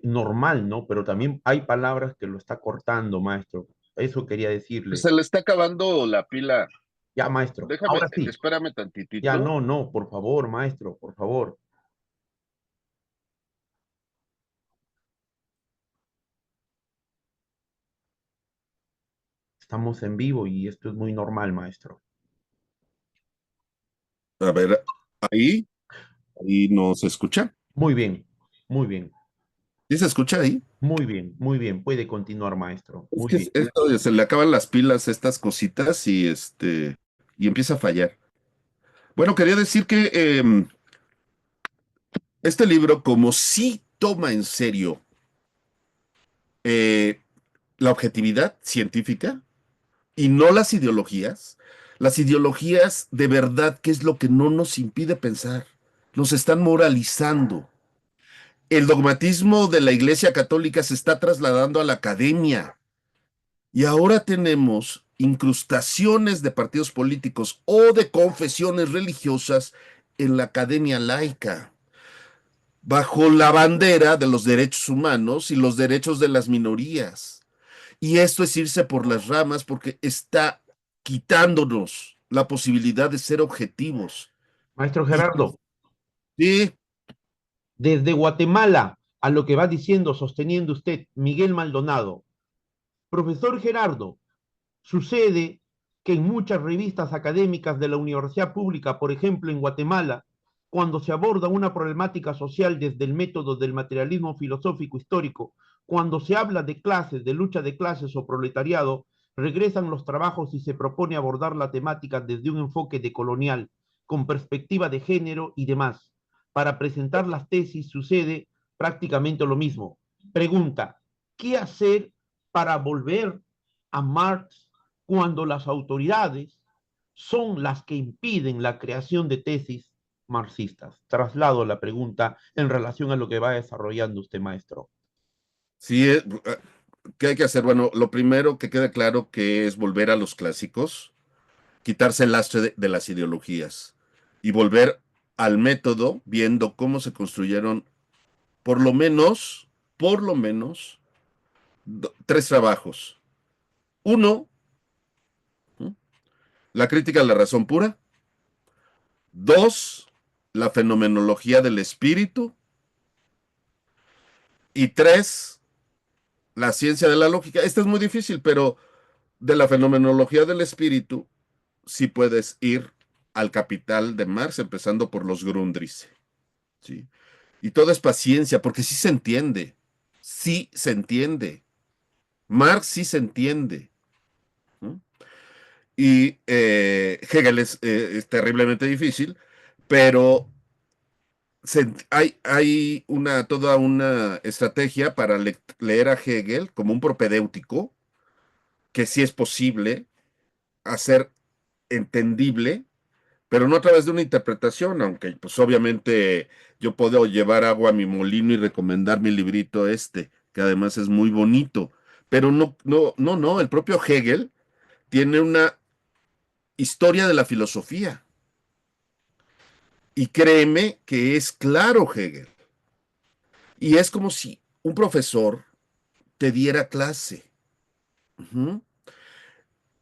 normal, ¿no? Pero también hay palabras que lo está cortando, maestro. Eso quería decirle. Se le está acabando la pila. Ya, maestro, Déjame, ahora sí. espérame Ya, tantitito. no, no, por favor, maestro, por favor. Estamos en vivo y esto es muy normal, maestro. A ver, ahí no se escucha. Muy bien, muy bien, ¿Sí se escucha ahí? muy bien, muy bien. Puede continuar, maestro. Es Muy que bien. esto se le acaban las pilas a estas cositas y empieza a fallar. Bueno, quería decir que este libro, como sí toma en serio eh, la objetividad científica y no las ideologías de verdad, ¿qué es lo que no nos impide pensar? Nos están moralizando. El dogmatismo de la Iglesia Católica se está trasladando a la academia. Y ahora tenemos incrustaciones de partidos políticos o de confesiones religiosas en la academia laica, bajo la bandera de los derechos humanos y los derechos de las minorías. Y esto es irse por las ramas porque está quitándonos la posibilidad de ser objetivos. Maestro Y Gerardo, sí, desde Guatemala a lo que va diciendo, sosteniendo usted, Miguel Maldonado. Profesor Gerardo, sucede que en muchas revistas académicas de la universidad pública, por ejemplo en Guatemala, cuando se aborda una problemática social desde el método del materialismo filosófico histórico, cuando se habla de clases, de lucha de clases o proletariado, regresan los trabajos y se propone abordar la temática desde un enfoque decolonial, con perspectiva de género y demás. Para presentar las tesis sucede prácticamente lo mismo. Pregunta, ¿qué hacer para volver a Marx cuando las autoridades son las que impiden la creación de tesis marxistas? Traslado la pregunta en relación a lo que va desarrollando usted, maestro. sí, ¿qué hay que hacer? Bueno, lo primero que quede claro que es volver a los clásicos, quitarse el lastre de las ideologías y volver al método viendo cómo se construyeron por lo menos, por lo menos, tres trabajos. Uno, ¿no? La crítica a la razón pura. Dos, la fenomenología del espíritu. Y tres, la ciencia de la lógica. Esta es muy difícil, pero de la fenomenología del espíritu sí puedes ir al Capital de Marx, empezando por los Grundrisse, ¿sí? Y todo es paciencia, porque sí se entiende. Sí se entiende. Marx sí se entiende. ¿No? Y Hegel es terriblemente difícil, pero hay toda una estrategia para leer a Hegel como un propedéutico, que sí es posible hacer entendible, pero no a través de una interpretación, aunque pues obviamente yo puedo llevar agua a mi molino y recomendar mi librito que además es muy bonito, pero no, el propio Hegel tiene una historia de la filosofía y créeme que es claro Hegel. Y es como si un profesor te diera clase. Ujú.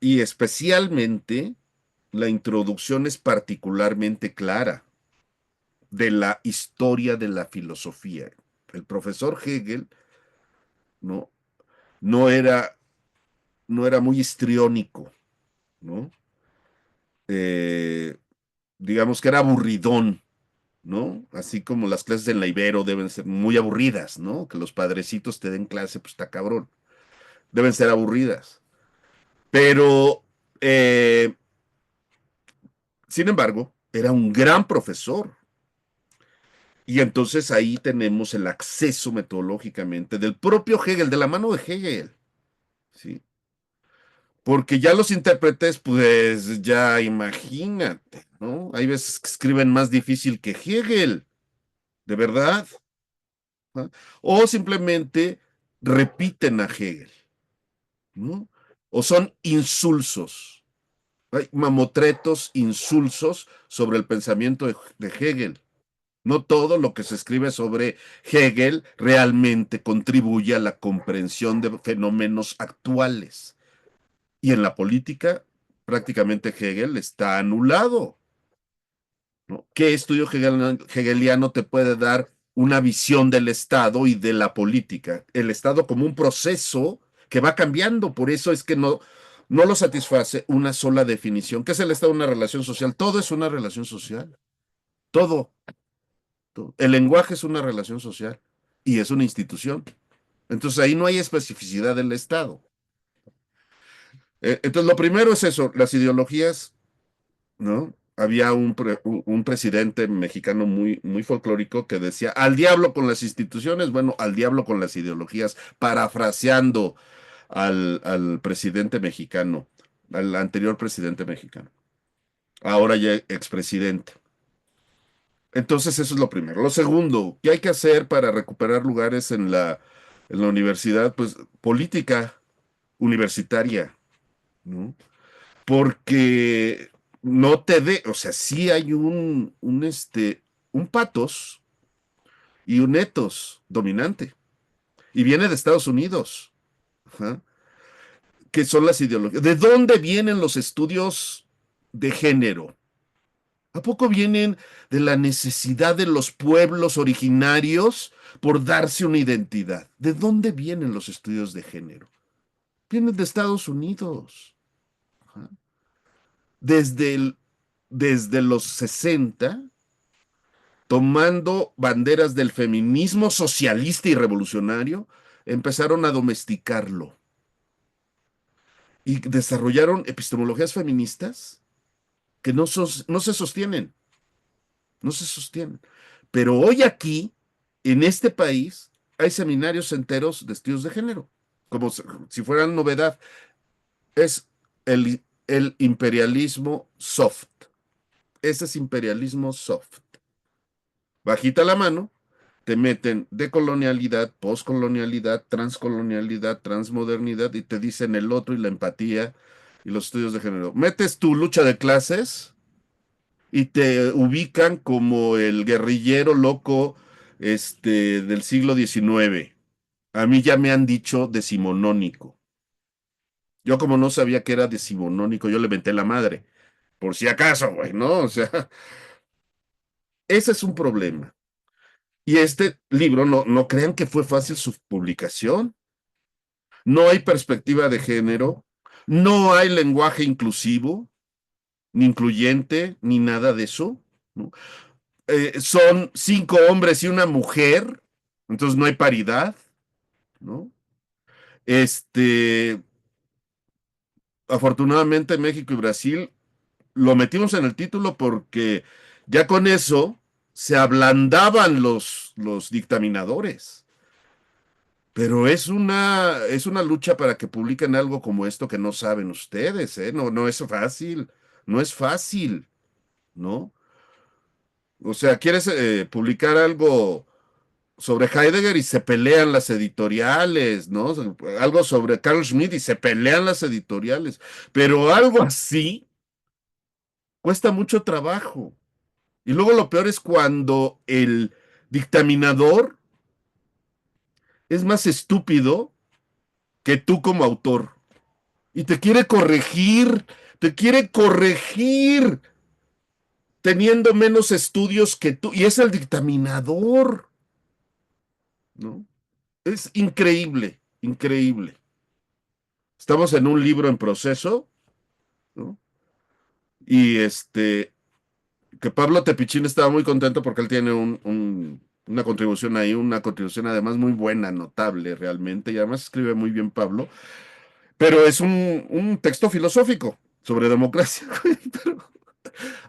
Y especialmente la introducción es particularmente clara de la historia de la filosofía. El profesor Hegel no, no era, no era muy histriónico, ¿no? Eh, digamos que era aburridón, ¿no? Así como las clases en la Ibero deben ser muy aburridas, ¿no? Que los padrecitos te den clase, pues está cabrón. Deben ser aburridas. Pero, sin embargo, era un gran profesor. Y entonces ahí tenemos el acceso metodológicamente del propio Hegel, de la mano de Hegel, ¿sí? Porque ya los intérpretes, pues ya imagínate, ¿no? Hay veces que escriben más difícil que Hegel, de verdad, ¿no? O simplemente repiten a Hegel, ¿no? O son insulsos, hay mamotretos insulsos sobre el pensamiento de Hegel. No todo lo que se escribe sobre Hegel realmente contribuye a la comprensión de fenómenos actuales. Y en la política, prácticamente Hegel está anulado, ¿no? ¿Qué estudio hegeliano te puede dar una visión del Estado y de la política? El Estado como un proceso que va cambiando, por eso es que no lo satisface una sola definición. ¿Qué es el Estado? Una relación social. Todo es una relación social. Todo. El lenguaje es una relación social y es una institución. Entonces ahí no hay especificidad del Estado. Entonces lo primero es eso, las ideologías, ¿no? Había un presidente mexicano muy folclórico que decía, al diablo con las instituciones, bueno, al diablo con las ideologías, parafraseando al presidente mexicano, al anterior presidente mexicano, ahora ya expresidente. Entonces eso es lo primero. Lo segundo, ¿qué hay que hacer para recuperar lugares en la universidad? Pues política universitaria, ¿no? Porque no te o sea, sí hay un patos y un etos dominante. Y viene de Estados Unidos. Ajá. ¿Qué son las ideologías? ¿De dónde vienen los estudios de género? ¿A poco vienen de la necesidad de los pueblos originarios por darse una identidad? ¿De dónde vienen los estudios de género? Vienen de Estados Unidos. Ajá. Desde, desde los 60, tomando banderas del feminismo socialista y revolucionario, empezaron a domesticarlo y desarrollaron epistemologías feministas que no se sostienen, no se sostienen. Pero hoy aquí, en este país, hay seminarios enteros de estudios de género, como si fueran novedad. Es el imperialismo soft. Ese es imperialismo soft. Bajita la mano, te meten decolonialidad, poscolonialidad, transcolonialidad, transmodernidad y te dicen el otro y la empatía y los estudios de género. Metes tu lucha de clases y te ubican como el guerrillero loco del siglo XIX. A mí ya me han dicho decimonónico. Yo como no sabía que era decimonónico, yo le menté la madre. Por si acaso, güey, ¿no? O sea, ese es un problema. Y este libro, no crean que fue fácil su publicación. No hay perspectiva de género, no hay lenguaje inclusivo, ni incluyente, ni nada de eso, ¿no? Son 5 hombres y una mujer, entonces no hay paridad, ¿no? Este, afortunadamente México y Brasil lo metimos en el título porque ya con eso se ablandaban los dictaminadores. Pero es una lucha para que publiquen algo como esto que no saben ustedes, ¿eh? No es fácil, no es fácil, ¿no? O sea, quieres publicar algo sobre Heidegger y se pelean las editoriales, ¿no? Algo sobre Carl Schmitt y se pelean las editoriales, pero algo así cuesta mucho trabajo. Y luego lo peor es cuando el dictaminador es más estúpido que tú como autor. Y te quiere corregir, teniendo menos estudios que tú. Y es el dictaminador, ¿no? Es increíble, increíble. Estamos en un libro en proceso, ¿no? Y que Pablo Tepichín estaba muy contento porque él tiene una contribución ahí, una contribución además muy buena, notable realmente, y además escribe muy bien Pablo, pero es un texto filosófico sobre democracia. Pero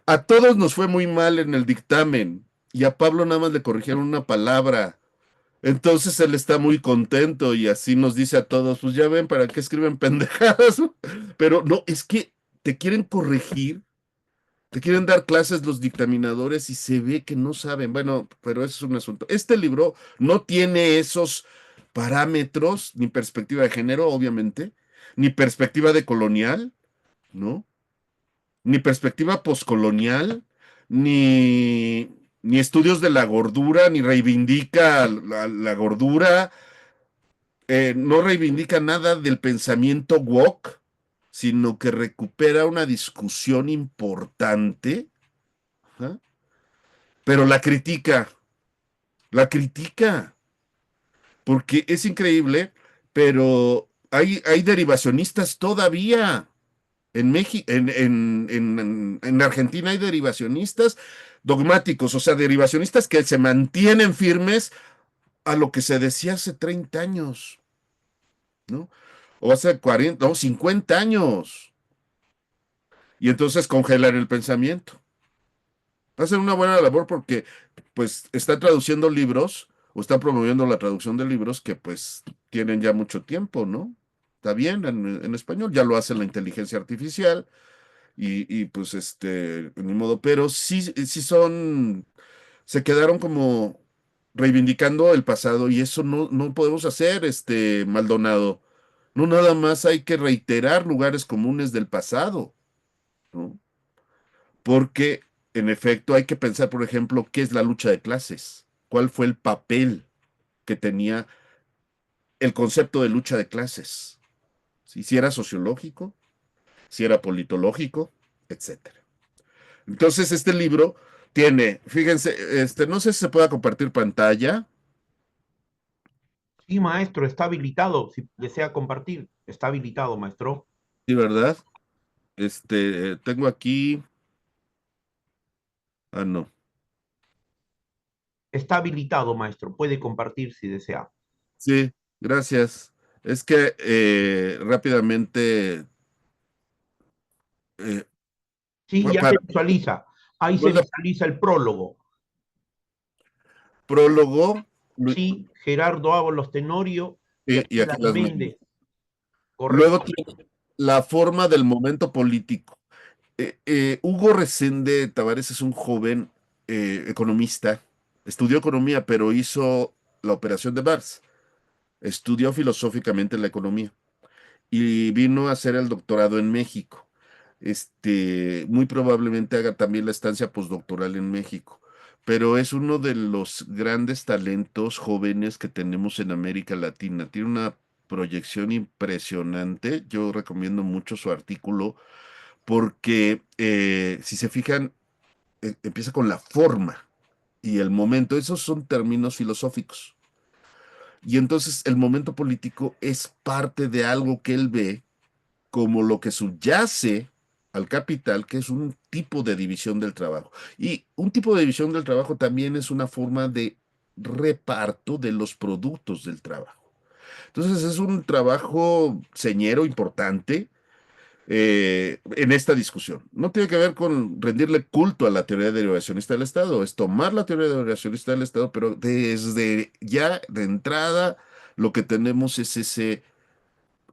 a todos nos fue muy mal en el dictamen y a Pablo nada más le corrigieron una palabra. Entonces él está muy contento y así nos dice a todos, pues ya ven, ¿para qué escriben pendejadas? Pero no, es que te quieren corregir, te quieren dar clases los dictaminadores y se ve que no saben. Bueno, pero eso es un asunto. Este libro no tiene esos parámetros, ni perspectiva de género, obviamente, ni perspectiva de colonial, ¿no? Ni perspectiva poscolonial, ni estudios de la gordura, ni reivindica la gordura, no reivindica nada del pensamiento woke, sino que recupera una discusión importante, ¿ah? Pero la critica, porque es increíble, pero hay derivacionistas todavía. En México, en Argentina hay derivacionistas dogmáticos, o sea, derivacionistas que se mantienen firmes a lo que se decía hace 30 años, ¿no? O hace 40, no, 50 años. Y entonces congelan el pensamiento. Hacen una buena labor porque, pues, están traduciendo libros o están promoviendo la traducción de libros que, pues, tienen ya mucho tiempo, ¿no? Está bien en español, ya lo hace la inteligencia artificial. Pues ni modo, pero sí, sí se quedaron como reivindicando el pasado y eso no podemos hacer, Maldonado. No nada más hay que reiterar lugares comunes del pasado, ¿no? Porque en efecto hay que pensar, por ejemplo, qué es la lucha de clases, cuál fue el papel que tenía el concepto de lucha de clases, si era sociológico, si era politológico, etcétera. Entonces, este libro tiene, fíjense, no sé si se pueda compartir pantalla, Sí, maestro, está habilitado. Si desea compartir, está habilitado, maestro. ¿sí, verdad? Tengo aquí, no, Está habilitado, maestro. Puede compartir si desea. sí, gracias. Es que rápidamente, eh, Sí, ya se para visualiza. Ahí se igual de visualiza el prólogo. prólogo, Sí, Gerardo Ábalos Tenorio y y aquí aquí las las medidas. Méndez. Correcto. Luego tiene la forma del momento político. Hugo Resende Tavares es un joven economista, estudió economía, pero hizo la operación de Bars. Estudió filosóficamente la economía y vino a hacer el doctorado en México. Muy probablemente haga también la estancia postdoctoral en México, pero es uno de los grandes talentos jóvenes que tenemos en América Latina. Tiene una proyección impresionante. Yo recomiendo mucho su artículo porque, si se fijan, empieza con la forma y el momento. Esos son términos filosóficos. Y entonces el momento político es parte de algo que él ve como lo que subyace al capital, que es un tipo de división del trabajo. Y un tipo de división del trabajo también es una forma de reparto de los productos del trabajo. Entonces es un trabajo señero importante en esta discusión. No tiene que ver con rendirle culto a la teoría derivacionista del Estado, es tomar la teoría derivacionista del Estado, pero desde ya de entrada lo que tenemos es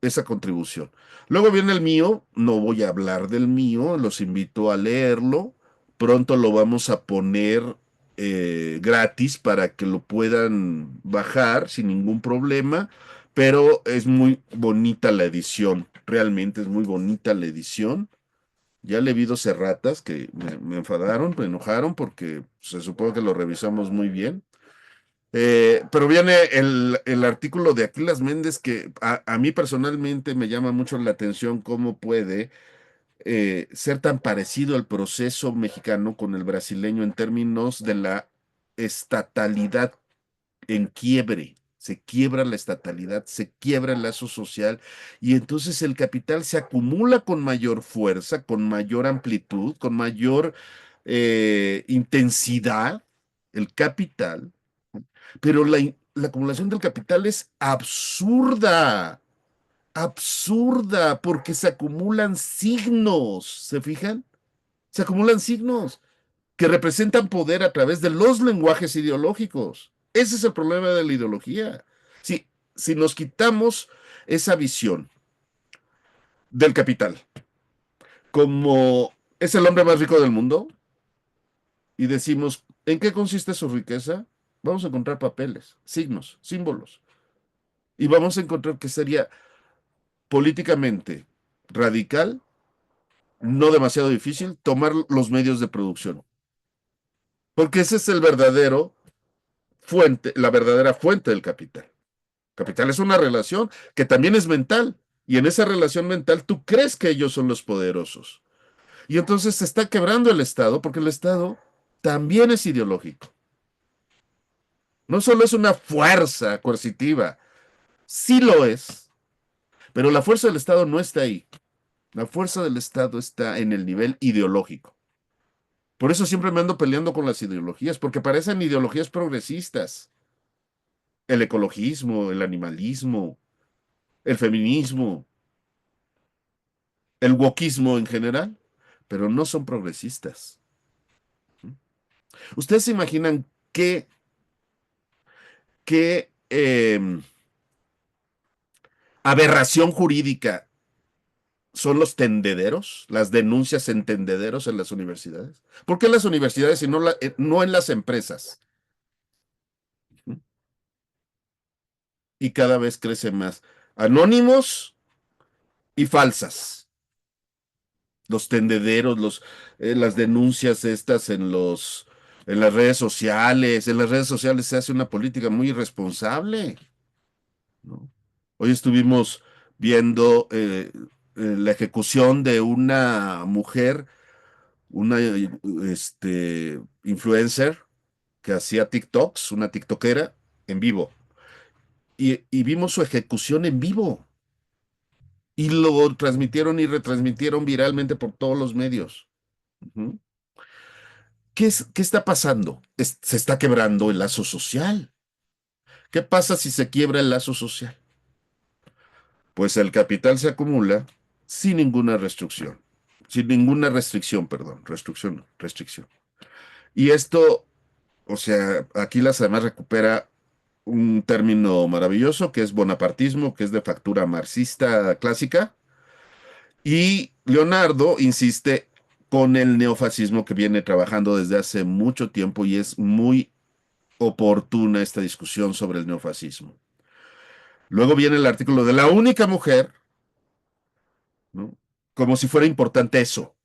esa contribución. Luego viene el mío, no voy a hablar del mío, los invito a leerlo. Pronto lo vamos a poner gratis para que lo puedan bajar sin ningún problema, pero es muy bonita la edición, realmente es muy bonita la edición. Ya le vi dos erratas que me enfadaron, me enojaron porque se supone que lo revisamos muy bien. Pero viene el artículo de Aquiles Méndez que a mí personalmente me llama mucho la atención cómo puede ser tan parecido el proceso mexicano con el brasileño en términos de la estatalidad en quiebre. Se quiebra la estatalidad, se quiebra el lazo social y entonces el capital se acumula con mayor fuerza, con mayor amplitud, con mayor intensidad, el capital, pero la acumulación del capital es absurda, absurda, porque se acumulan signos, ¿se fijan? Se acumulan signos que representan poder a través de los lenguajes ideológicos. Ese es el problema de la ideología. Si nos quitamos esa visión del capital como es el hombre más rico del mundo y decimos, ¿en qué consiste su riqueza? Vamos a encontrar papeles, signos, símbolos. Y vamos a encontrar que sería políticamente radical, no demasiado difícil, tomar los medios de producción. Porque ese es el verdadero fuente, la verdadera fuente del capital. Capital es una relación que también es mental. Y en esa relación mental tú crees que ellos son los poderosos. Y entonces se está quebrando el Estado porque el Estado también es ideológico. No solo es una fuerza coercitiva, sí lo es, pero la fuerza del Estado no está ahí. La fuerza del Estado está en el nivel ideológico. Por eso siempre me ando peleando con las ideologías, porque parecen ideologías progresistas. El ecologismo, el animalismo, el feminismo, el wokismo en general, pero no son progresistas. ¿Ustedes se imaginan qué aberración jurídica son los tendederos, las denuncias en tendederos en las universidades? ¿Por qué en las universidades y no en las empresas? Y cada vez crece más. Anónimos y falsas. Los tendederos, las denuncias estas en las redes sociales. En las redes sociales se hace una política muy irresponsable, ¿no? Hoy estuvimos viendo la ejecución de una mujer, una influencer que hacía TikToks, una tiktokera, en vivo. Y vimos su ejecución en vivo. Y lo transmitieron y retransmitieron viralmente por todos los medios. Ujú. ¿Qué está pasando? Se está quebrando el lazo social. ¿Qué pasa si se quiebra el lazo social? Pues el capital se acumula sin ninguna restricción. Sin ninguna restricción, perdón. Restricción, no, restricción. Y esto, o sea, Aquiles además recupera un término maravilloso que es bonapartismo, que es de factura marxista clásica. Y Leonardo insiste con el neofascismo que viene trabajando desde hace mucho tiempo y es muy oportuna esta discusión sobre el neofascismo. Luego viene el artículo de la única mujer, ¿no? Como si fuera importante eso,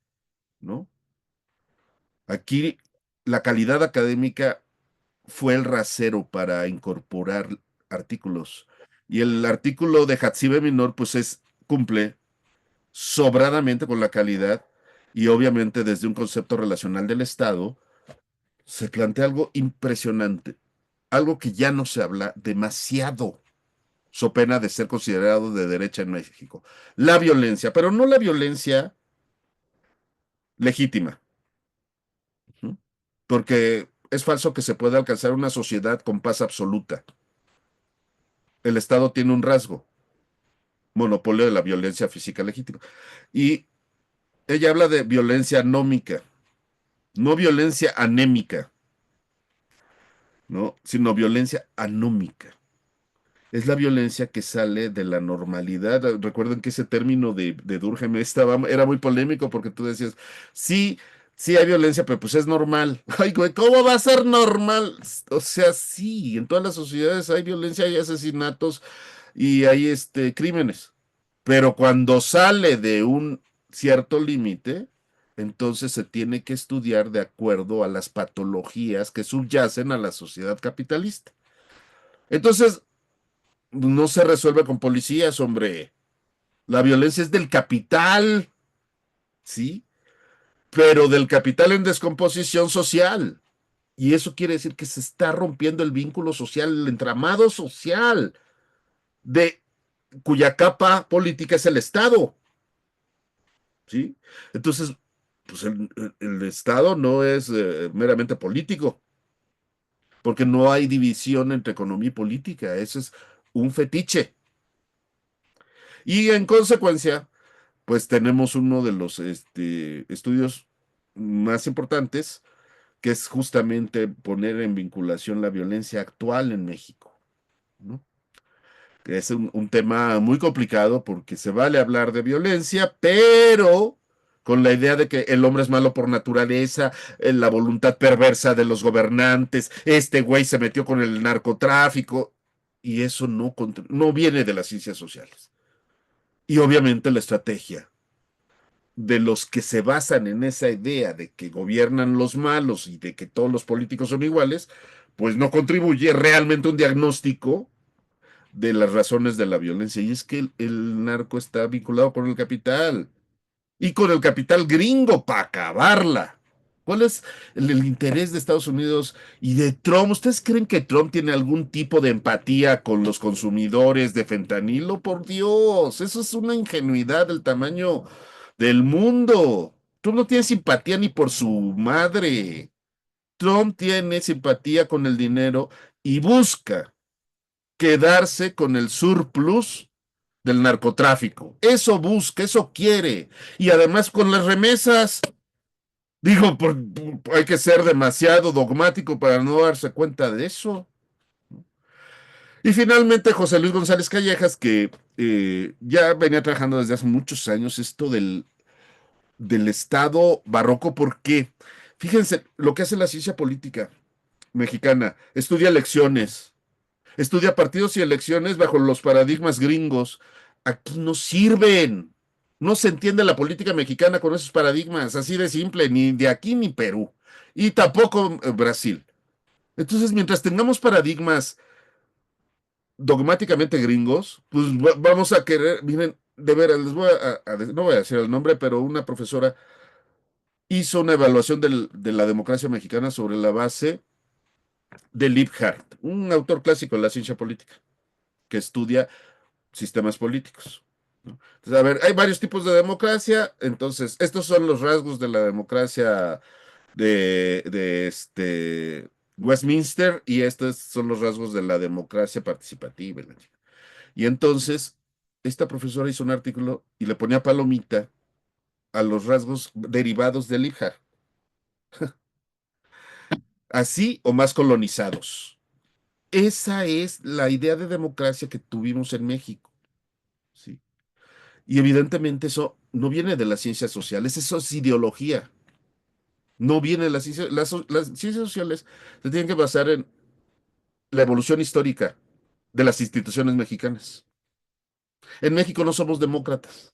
¿no? Aquí la calidad académica fue el rasero para incorporar artículos. Y el artículo de Hatzibe Minor, pues cumple sobradamente con la calidad y obviamente desde un concepto relacional del Estado se plantea algo impresionante, algo que ya no se habla demasiado, so pena de ser considerado de derecha en México. La violencia, pero no la violencia legítima, ¿no? Porque es falso que se pueda alcanzar una sociedad con paz absoluta. El Estado tiene un rasgo, monopolio de la violencia física legítima. Y ella habla de violencia anómica, no violencia anémica, ¿no? Sino violencia anómica. Es la violencia que sale de la normalidad. Recuerden que ese término de Durkheim era muy polémico porque tú decías, sí, sí hay violencia, pero pues es normal. Ay, güey, ¿cómo va a ser normal? O sea, sí, en todas las sociedades hay violencia, hay asesinatos y hay crímenes. Pero cuando sale de un cierto límite, entonces se tiene que estudiar de acuerdo a las patologías que subyacen a la sociedad capitalista. Entonces, no se resuelve con policías, hombre. La violencia es del capital, ¿sí? Pero del capital en descomposición social. Y eso quiere decir que se está rompiendo el vínculo social, el entramado social, de cuya capa política es el Estado, ¿sí? Entonces, pues el Estado no es meramente político, porque no hay división entre economía y política, eso es un fetiche. Y en consecuencia, pues tenemos uno de los estudios más importantes, que es justamente poner en vinculación la violencia actual en México, ¿no? Es un tema muy complicado porque se vale hablar de violencia, pero con la idea de que el hombre es malo por naturaleza, la voluntad perversa de los gobernantes, este güey se metió con el narcotráfico, y eso no viene de las ciencias sociales. Y obviamente la estrategia de los que se basan en esa idea de que gobiernan los malos y de que todos los políticos son iguales, pues no contribuye realmente a un diagnóstico de las razones de la violencia. Y es que el narco está vinculado con el capital y con el capital gringo para acabarla. ¿Cuál es el interés de Estados Unidos y de Trump? ¿Ustedes creen que Trump tiene algún tipo de empatía con los consumidores de fentanilo? Por Dios, eso es una ingenuidad del tamaño del mundo. Trump no tiene simpatía ni por su madre. Trump tiene simpatía con el dinero y busca quedarse con el surplus del narcotráfico. Eso busca, eso quiere. Y además con las remesas, digo, hay que ser demasiado dogmático para no darse cuenta de eso. Y finalmente José Luis González Callejas, que ya venía trabajando desde hace muchos años esto del Estado barroco, porque fíjense lo que hace la ciencia política mexicana, estudia elecciones, estudia partidos y elecciones bajo los paradigmas gringos. Aquí no sirven. No se entiende la política mexicana con esos paradigmas, así de simple, ni de aquí ni Perú, y tampoco Brasil. Entonces, mientras tengamos paradigmas dogmáticamente gringos, pues vamos a querer, miren, de veras, les voy no voy a decir el nombre, pero una profesora hizo una evaluación de la democracia mexicana sobre la base de Liebhardt, un autor clásico de la ciencia política, que estudia sistemas políticos, ¿no? Entonces, a ver, hay varios tipos de democracia, entonces estos son los rasgos de la democracia de Westminster y estos son los rasgos de la democracia participativa. Y entonces, esta profesora hizo un artículo y le ponía palomita a los rasgos derivados de Liebhardt, así o más colonizados. Esa es la idea de democracia que tuvimos en México, ¿sí? Y evidentemente eso no viene de las ciencias sociales, eso es ideología. No viene de las ciencias, las ciencias sociales se tienen que basar en la evolución histórica de las instituciones mexicanas. En México no somos demócratas.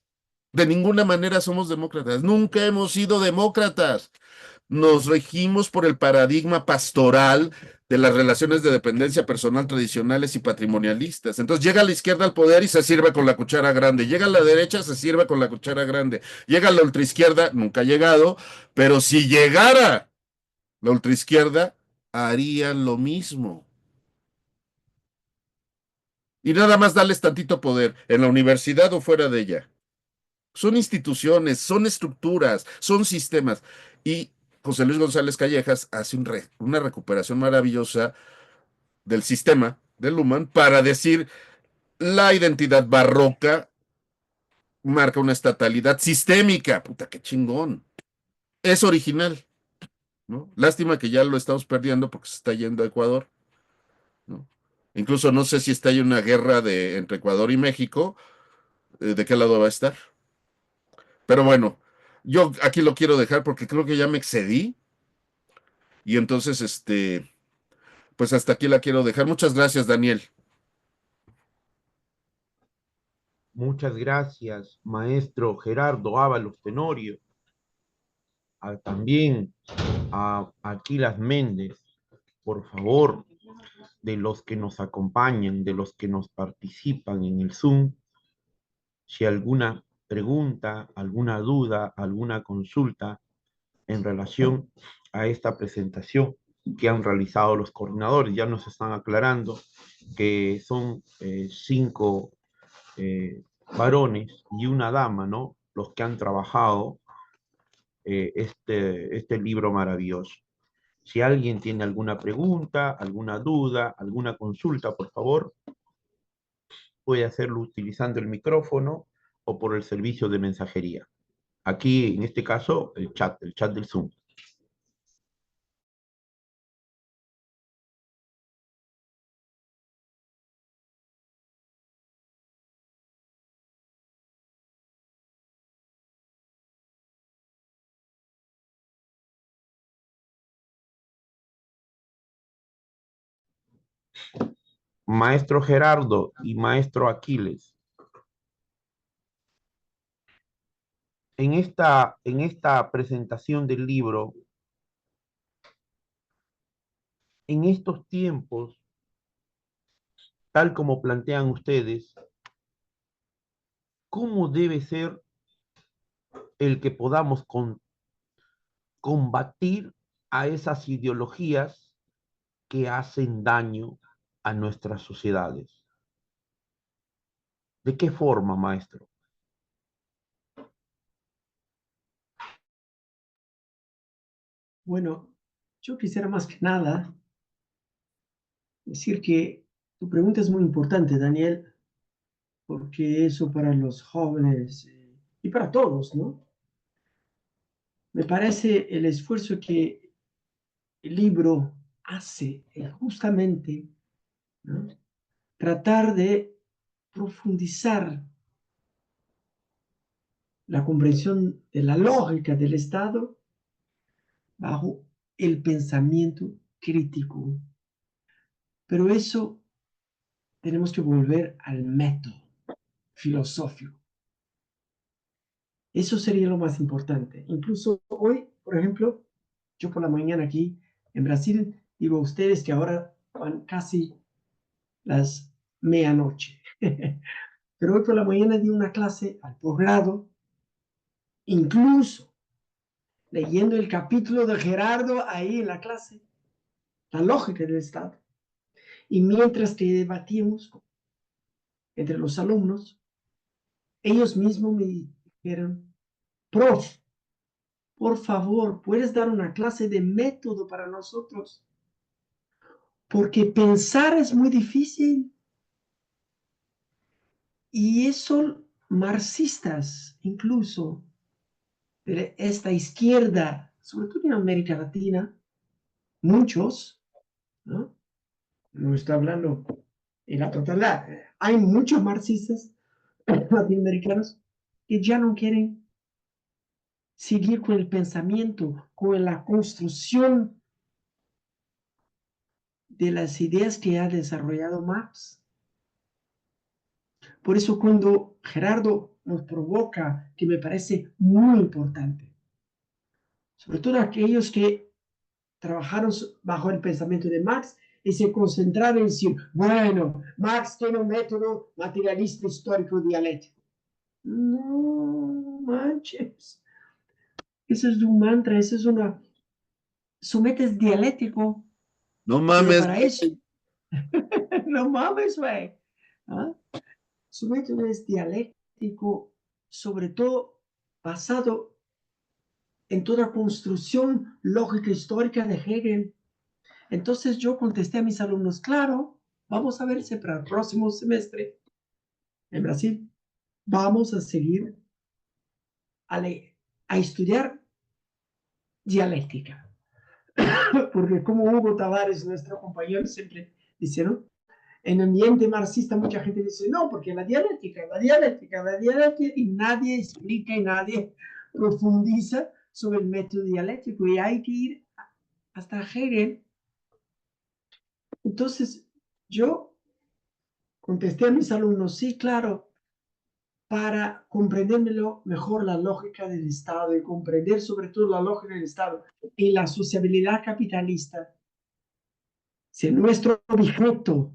De ninguna manera somos demócratas. Nunca hemos sido demócratas. Nos regimos por el paradigma pastoral de las relaciones de dependencia personal tradicionales y patrimonialistas. Entonces llega la izquierda al poder y se sirve con la cuchara grande. Llega a la derecha, se sirve con la cuchara grande. Llega la ultraizquierda, nunca ha llegado, pero si llegara la ultraizquierda, harían lo mismo. Y nada más darles tantito poder en la universidad o fuera de ella. Son instituciones, son estructuras, son sistemas. Y José Luis González Callejas hace una recuperación maravillosa del sistema de Luhmann para decir la identidad barroca marca una estatalidad sistémica. Puta, qué chingón. Es original, ¿no? Lástima que ya lo estamos perdiendo porque se está yendo a Ecuador, ¿no? Incluso no sé si está ahí una guerra entre Ecuador y México, de qué lado va a estar. Pero bueno, yo aquí lo quiero dejar porque creo que ya me excedí. Y entonces, pues hasta aquí la quiero dejar. Muchas gracias, Daniel. Muchas gracias, maestro Gerardo Ábalos Tenorio. También a Aquilas Méndez. Por favor, de los que nos acompañan, de los que nos participan en el Zoom, si alguna pregunta, alguna duda, alguna consulta en relación a esta presentación que han realizado los coordinadores. Ya nos están aclarando que son 5 varones y una dama, ¿no? Los que han trabajado este libro maravilloso. Si alguien tiene alguna pregunta, alguna duda, alguna consulta, por favor, puede hacerlo utilizando el micrófono o por el servicio de mensajería. Aquí, en este caso, el chat del Zoom. Maestro Gerardo y maestro Aquiles, en esta presentación del libro, en estos tiempos, tal como plantean ustedes, ¿cómo debe ser el que podamos combatir a esas ideologías que hacen daño a nuestras sociedades? ¿De qué forma, maestro? Bueno, yo quisiera más que nada decir que tu pregunta es muy importante, Daniel, porque eso para los jóvenes y para todos, ¿no? Me parece el esfuerzo que el libro hace justamente, ¿no? Tratar de profundizar la comprensión de la lógica del Estado bajo el pensamiento crítico. Pero eso tenemos que volver al método filosófico. Eso sería lo más importante. Incluso hoy, por ejemplo, yo por la mañana aquí en Brasil, digo a ustedes que ahora van casi las medianoche. Pero hoy por la mañana di una clase al posgrado, incluso leyendo el capítulo de Gerardo ahí en la clase, la lógica del Estado. Y mientras que debatíamos entre los alumnos, ellos mismos me dijeron, prof, por favor, ¿puedes dar una clase de método para nosotros? Porque pensar es muy difícil. Y eso, marxistas, incluso de esta izquierda, sobre todo en América Latina, muchos, ¿no? No estoy hablando en la totalidad, hay muchos marxistas latinoamericanos que ya no quieren seguir con el pensamiento, con la construcción de las ideas que ha desarrollado Marx. Por eso cuando Gerardo nos provoca, que me parece muy importante, sobre todo aquellos que trabajaron bajo el pensamiento de Marx y se concentraron en decir, bueno, Marx tiene un método materialista histórico dialéctico. No manches. Eso es un mantra, eso es una... Su método es dialéctico, No pero mames, para eso... no mames, güey. ¿Ah? Su método es dialéctico, sobre todo basado en toda construcción lógica histórica de Hegel. Entonces yo contesté a mis alumnos, claro, vamos a verse para el próximo semestre en Brasil. Vamos a seguir a estudiar dialéctica. Porque como Hugo Tavares, nuestro compañero, siempre dice, ¿no? En el ambiente marxista mucha gente dice, no, porque la dialéctica, y nadie explica y nadie profundiza sobre el método dialéctico y hay que ir hasta Hegel. Entonces, yo contesté a mis alumnos, sí, claro, para comprendérmelo mejor la lógica del Estado y comprender sobre todo la lógica del Estado y la sociabilidad capitalista. Si nuestro objeto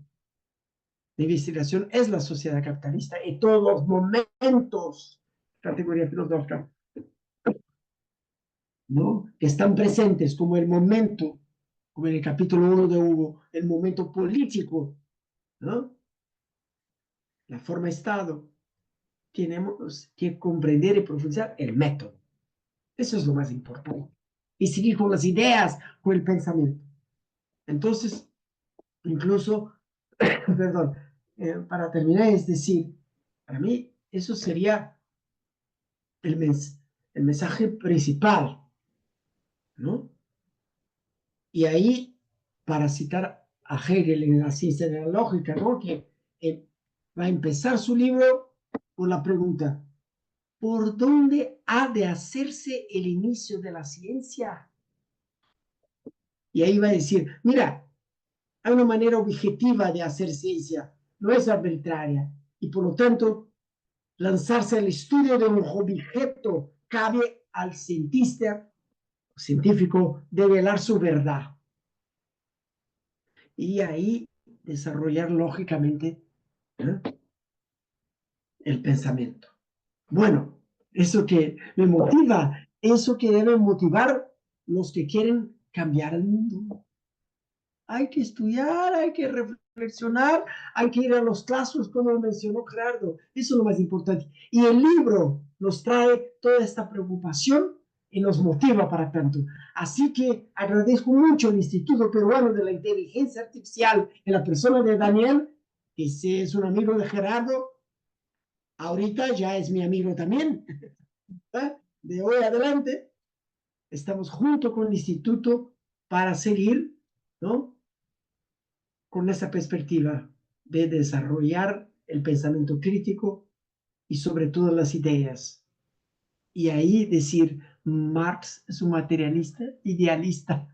de investigación es la sociedad capitalista en todos los momentos, categoría filosófica, ¿no? Que están presentes como el momento, como en el capítulo 1 de Hugo, el momento político, ¿no? La forma Estado, tenemos que comprender y profundizar el método. Eso es lo más importante. Y seguir con las ideas, con el pensamiento. Entonces, incluso, perdón, para terminar, es decir, para mí eso sería el, el mensaje principal, ¿no? Y ahí, para citar a Hegel en la ciencia de la lógica, ¿no? Que va a empezar su libro con la pregunta, ¿por dónde ha de hacerse el inicio de la ciencia? Y ahí va a decir, mira, hay una manera objetiva de hacer ciencia, no es arbitraria, y por lo tanto, lanzarse al estudio de un objeto cabe al científico, develar su verdad. Y ahí desarrollar lógicamente, ¿eh?, el pensamiento. Bueno, eso que me motiva, eso que debe motivar los que quieren cambiar el mundo. Hay que estudiar, hay que reflexionar, hay que ir a los clases, como mencionó Gerardo. Eso es lo más importante. Y el libro nos trae toda esta preocupación y nos motiva para tanto. Así que agradezco mucho al Instituto Peruano de la Inteligencia Artificial en la persona de Daniel, que es un amigo de Gerardo. Ahorita ya es mi amigo también. De hoy adelante estamos junto con el instituto para seguir, ¿no?, con esa perspectiva de desarrollar el pensamiento crítico y sobre todo las ideas. Y ahí decir, Marx es un materialista, idealista,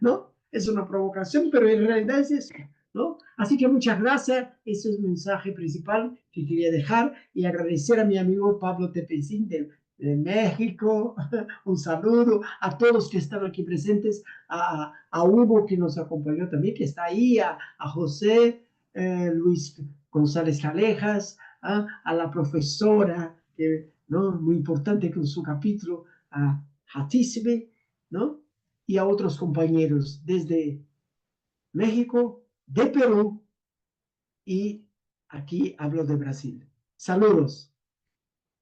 ¿no? Es una provocación, pero en realidad es eso, ¿no? Así que muchas gracias. Ese es el mensaje principal que quería dejar y agradecer a mi amigo Pablo Tepecín de México. Un saludo a todos que están aquí presentes, a Hugo que nos acompañó también, que está ahí, a José Luis González Calejas, a la profesora, que, ¿no?, muy importante con su capítulo, a Hatisbe, ¿no?, y a otros compañeros desde México, de Perú, y aquí hablo de Brasil. Saludos.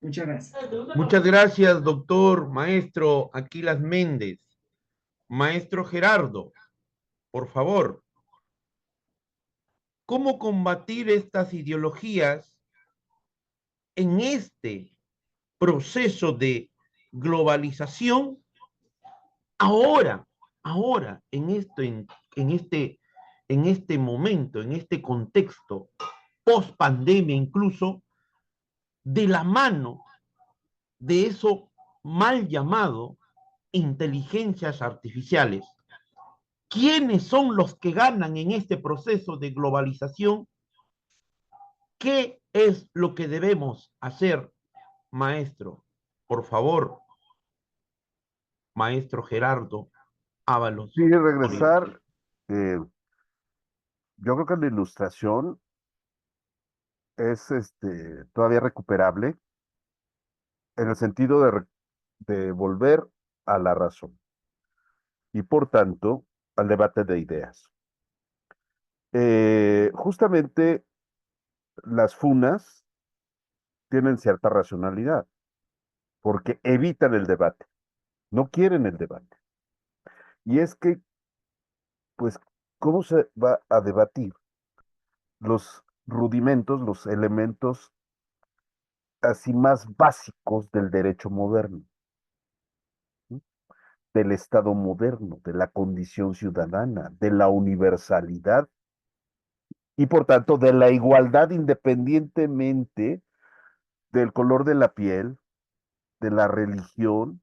Muchas gracias. Muchas gracias, doctor maestro Aquilas Méndez. Maestro Gerardo, por favor, ¿cómo combatir estas ideologías en este proceso de globalización ahora, en este momento, en este contexto, post pandemia incluso, de la mano de eso mal llamado inteligencias artificiales? ¿Quiénes son los que ganan en este proceso de globalización? ¿Qué es lo que debemos hacer, maestro? Por favor, maestro Gerardo Ábalos. Sí, regresar. Yo creo que la ilustración es todavía recuperable en el sentido de volver a la razón y por tanto al debate de ideas. Justamente las funas tienen cierta racionalidad porque evitan el debate, no quieren el debate. Y es que, pues, ¿cómo se va a debatir los rudimentos, los elementos así más básicos del derecho moderno, ¿sí?, del Estado moderno, de la condición ciudadana, de la universalidad y por tanto de la igualdad independientemente del color de la piel, de la religión,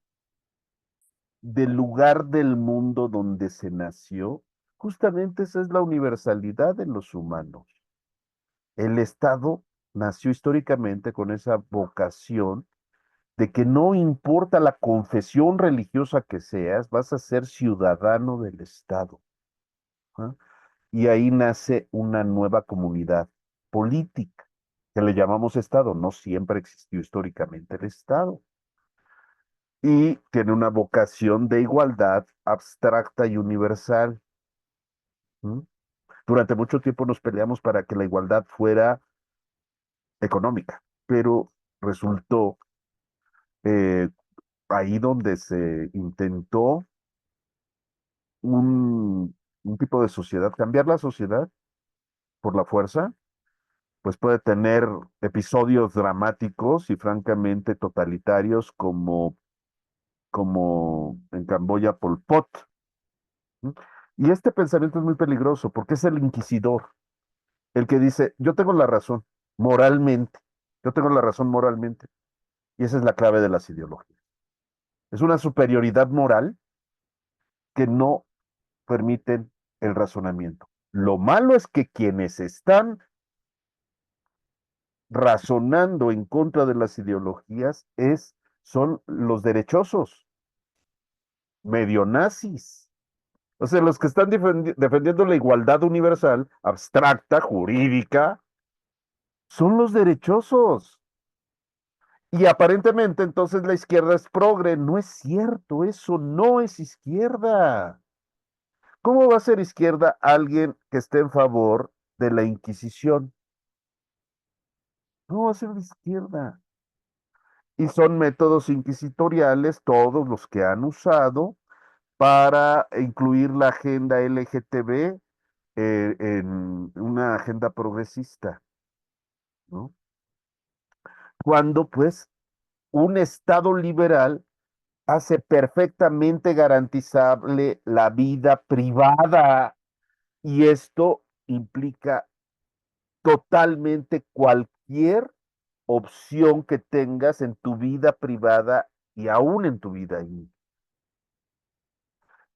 del lugar del mundo donde se nació? Justamente esa es la universalidad de los humanos. El Estado nació históricamente con esa vocación de que no importa la confesión religiosa que seas, vas a ser ciudadano del Estado, ¿ah? y ahí nace una nueva comunidad política, que le llamamos Estado. No siempre existió históricamente el Estado. Y tiene una vocación de igualdad abstracta y universal. ¿Mm? Durante mucho tiempo nos peleamos para que la igualdad fuera económica, pero resultó eh, ahí donde se intentó un tipo de sociedad, cambiar la sociedad por la fuerza, pues puede tener episodios dramáticos y francamente totalitarios como en Camboya Pol Pot. ¿Mm? Y este pensamiento es muy peligroso porque es el inquisidor, el que dice, yo tengo la razón moralmente, yo tengo la razón moralmente. Y esa es la clave de las ideologías. Es una superioridad moral que no permiten el razonamiento. Lo malo es que quienes están razonando en contra de las ideologías son los derechosos, medio nazis. O sea, los que están defendiendo la igualdad universal, abstracta, jurídica, son los derechosos. Y aparentemente entonces la izquierda es progre. No es cierto, eso no es izquierda. ¿Cómo va a ser izquierda alguien que esté en favor de la Inquisición? ¿Cómo va a ser de izquierda? Y son métodos inquisitoriales todos los que han usado para incluir la agenda LGTB en una agenda progresista, ¿no? Cuando pues un Estado liberal hace perfectamente garantizable la vida privada y esto implica totalmente cualquier opción que tengas en tu vida privada y aún en tu vida ahí.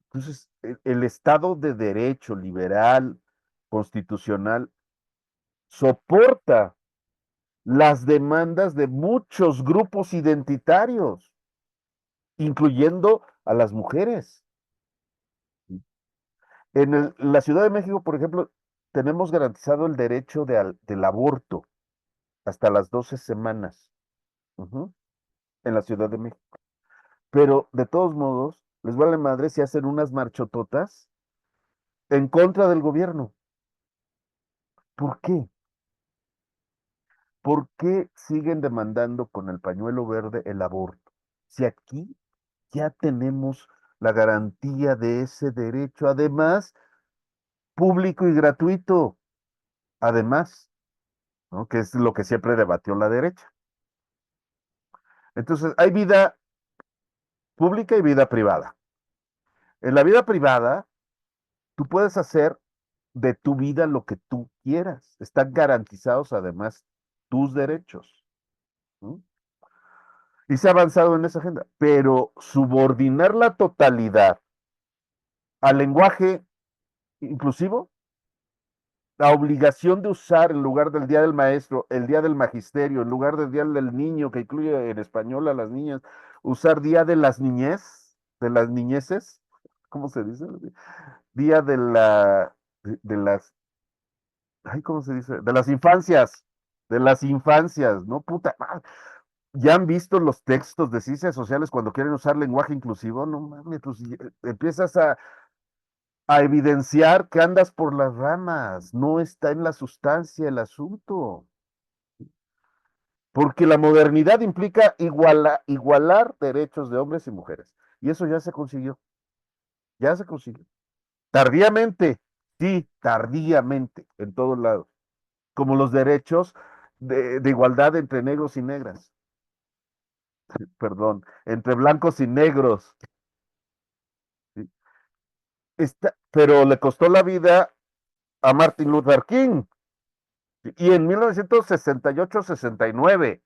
Entonces, el Estado de Derecho liberal, constitucional, soporta las demandas de muchos grupos identitarios, incluyendo a las mujeres. En la Ciudad de México, por ejemplo, tenemos garantizado el derecho del aborto hasta las 12 semanas. Ujú, en la Ciudad de México. Pero de todos modos, les vale madre si hacen unas marchototas en contra del gobierno. ¿Por qué? ¿Por qué siguen demandando con el pañuelo verde el aborto? Si aquí ya tenemos la garantía de ese derecho, además, público y gratuito, además, ¿no? Que es lo que siempre debatió la derecha. Entonces, hay vida pública y vida privada. En la vida privada, tú puedes hacer de tu vida lo que tú quieras. Están garantizados además tus derechos. ¿No? Y se ha avanzado en esa agenda, pero subordinar la totalidad al lenguaje inclusivo, la obligación de usar en lugar del Día del Maestro, el Día del Magisterio, en lugar del Día del Niño, que incluye en español a las niñas, usar Día de las Niñez, de las niñeces, ¿cómo se dice? Día de las ay, ¿cómo se dice? De las infancias, ¿no? Puta, ¿ya han visto los textos de ciencias sociales cuando quieren usar lenguaje inclusivo? No mames, pues empiezas a evidenciar que andas por las ramas, no está en la sustancia el asunto, porque la modernidad implica igualar derechos de hombres y mujeres, y eso ya se consiguió. Tardíamente, sí, tardíamente, en todos lados. Como los derechos de igualdad entre negros y negras, perdón, entre blancos y negros. ¿Sí? Pero le costó la vida a Martin Luther King y en 1968-69.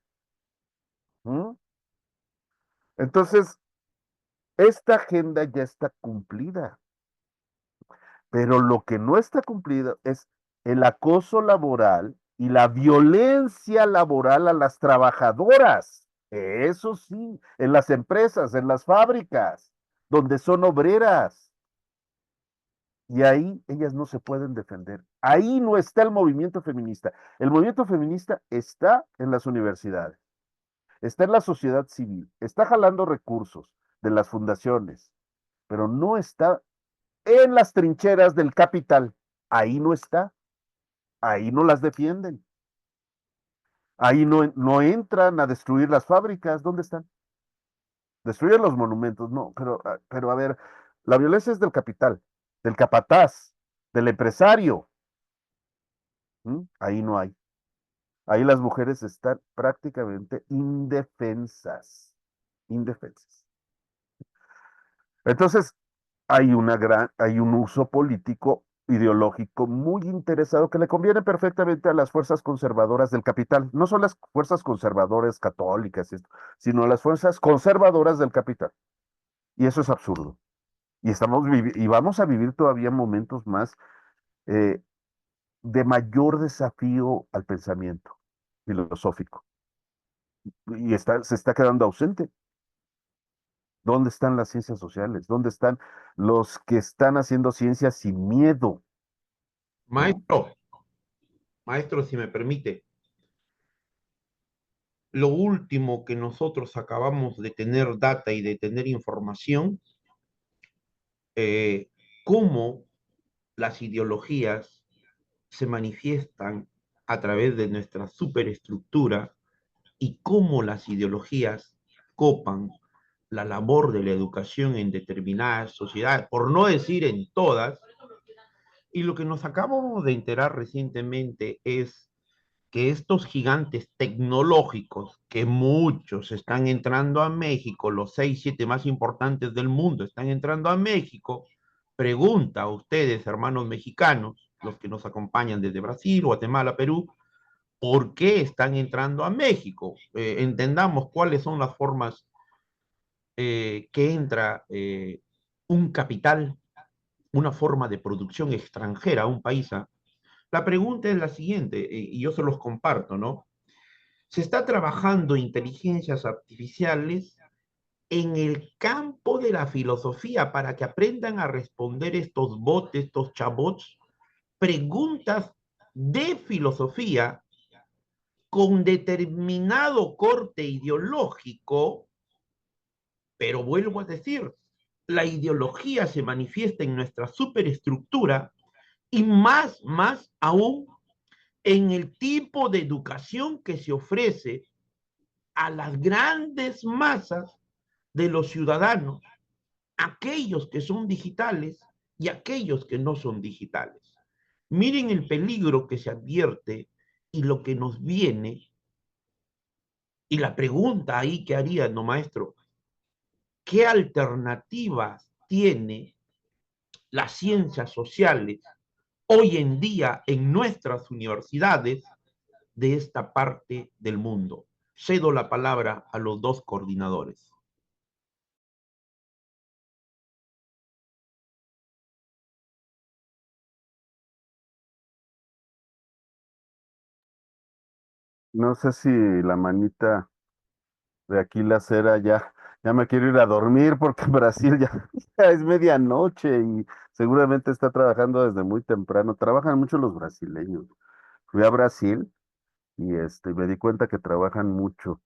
Entonces, esta agenda ya está cumplida, pero lo que no está cumplido es el acoso laboral y la violencia laboral a las trabajadoras. Eso sí, en las empresas, en las fábricas, donde son obreras. Y ahí ellas no se pueden defender. Ahí no está el movimiento feminista. El movimiento feminista está en las universidades, está en la sociedad civil, está jalando recursos de las fundaciones, pero no está en las trincheras del capital. Ahí no está, ahí no las defienden, ahí no entran a destruir las fábricas. ¿Dónde están? Destruyen los monumentos, no, pero a ver, la violencia es del capital, del capataz, del empresario. Ahí no hay. Ahí las mujeres están prácticamente indefensas, indefensas. Entonces, hay un uso político ideológico muy interesado que le conviene perfectamente a las fuerzas conservadoras del capital. No son las fuerzas conservadoras católicas, sino las fuerzas conservadoras del capital. Y eso es absurdo. Y vamos a vivir todavía momentos más eh, de mayor desafío al pensamiento filosófico. Y se está quedando ausente. ¿Dónde están las ciencias sociales? ¿Dónde están los que están haciendo ciencia sin miedo? ¿No? Maestro, si me permite, lo último que nosotros acabamos de tener data y de tener información, eh, cómo las ideologías se manifiestan a través de nuestra superestructura y cómo las ideologías copan la labor de la educación en determinadas sociedades, por no decir en todas. Y lo que nos acabamos de enterar recientemente es que estos gigantes tecnológicos, que muchos están entrando a México, los 6, 7 más importantes del mundo están entrando a México, pregunta a ustedes, hermanos mexicanos, los que nos acompañan desde Brasil, Guatemala, Perú, ¿por qué están entrando a México? Entendamos cuáles son las formas que entra un capital, una forma de producción extranjera a un país. La pregunta es la siguiente, y yo se los comparto, ¿no? Se está trabajando inteligencias artificiales en el campo de la filosofía para que aprendan a responder estos bots, estos chabots, preguntas de filosofía con determinado corte ideológico, pero vuelvo a decir, la ideología se manifiesta en nuestra superestructura y más aún en el tipo de educación que se ofrece a las grandes masas de los ciudadanos, aquellos que son digitales y aquellos que no son digitales. Miren el peligro que se advierte y lo que nos viene. Y la pregunta ahí que haría, no maestro, ¿qué alternativas tiene las ciencias sociales hoy en día en nuestras universidades de esta parte del mundo? Cedo la palabra a los dos coordinadores. No sé si la manita de aquí la cera ya me quiero ir a dormir porque en Brasil ya es medianoche y seguramente está trabajando desde muy temprano. Trabajan mucho los brasileños. Fui a Brasil y me di cuenta que trabajan mucho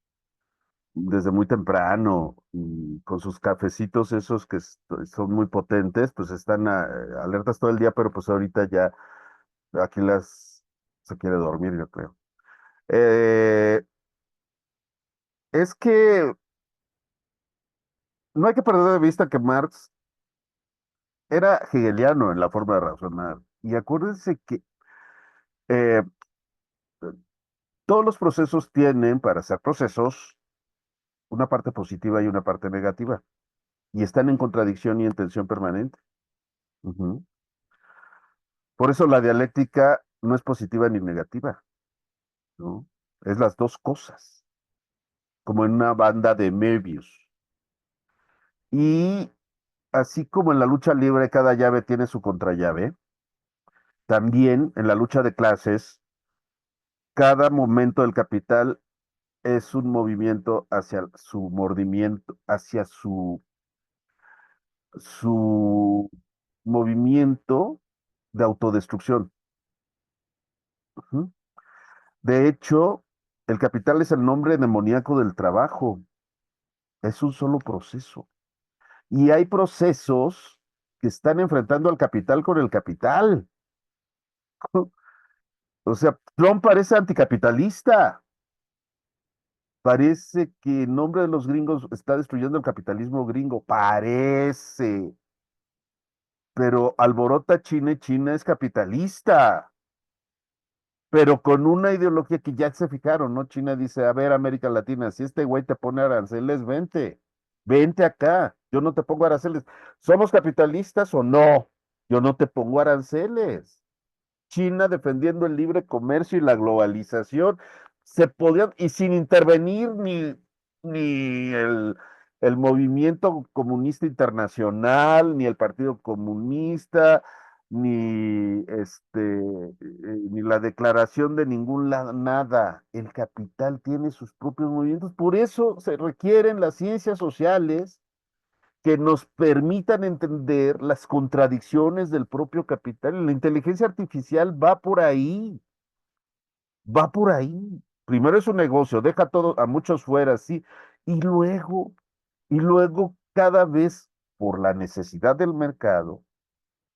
desde muy temprano y con sus cafecitos esos que son muy potentes, pues están alertas todo el día, pero pues ahorita ya aquí se quiere dormir, yo creo. Eh, es que no hay que perder de vista que Marx era hegeliano en la forma de razonar. Y acuérdense que eh, todos los procesos tienen, para ser procesos, una parte positiva y una parte negativa. Y están en contradicción y en tensión permanente. Ujú. Por eso la dialéctica no es positiva ni negativa, ¿no? Es las dos cosas, como en una banda de Möbius. Y así como en la lucha libre cada llave tiene su contrallave, también en la lucha de clases, cada momento del capital es un movimiento hacia su mordimiento, hacia su movimiento de autodestrucción. Ujú. De hecho, el capital es el nombre demoníaco del trabajo. Es un solo proceso. Y hay procesos que están enfrentando al capital con el capital. O sea, Trump parece anticapitalista. Parece que en nombre de los gringos está destruyendo el capitalismo gringo. Parece. Pero alborota China y China es capitalista. Pero con una ideología que ya se fijaron, ¿no? China dice, a ver, América Latina, si este güey te pone aranceles, vente acá, yo no te pongo aranceles. ¿Somos capitalistas o no? Yo no te pongo aranceles. China defendiendo el libre comercio y la globalización, se podían, y sin intervenir ni el movimiento comunista internacional, ni el Partido Comunista, ni la declaración de ningún lado, nada. El capital tiene sus propios movimientos, por eso se requieren las ciencias sociales que nos permitan entender las contradicciones del propio capital. La inteligencia artificial va por ahí, va por ahí. Primero es un negocio, deja todo a muchos fuera, sí, y y luego cada vez por la necesidad del mercado,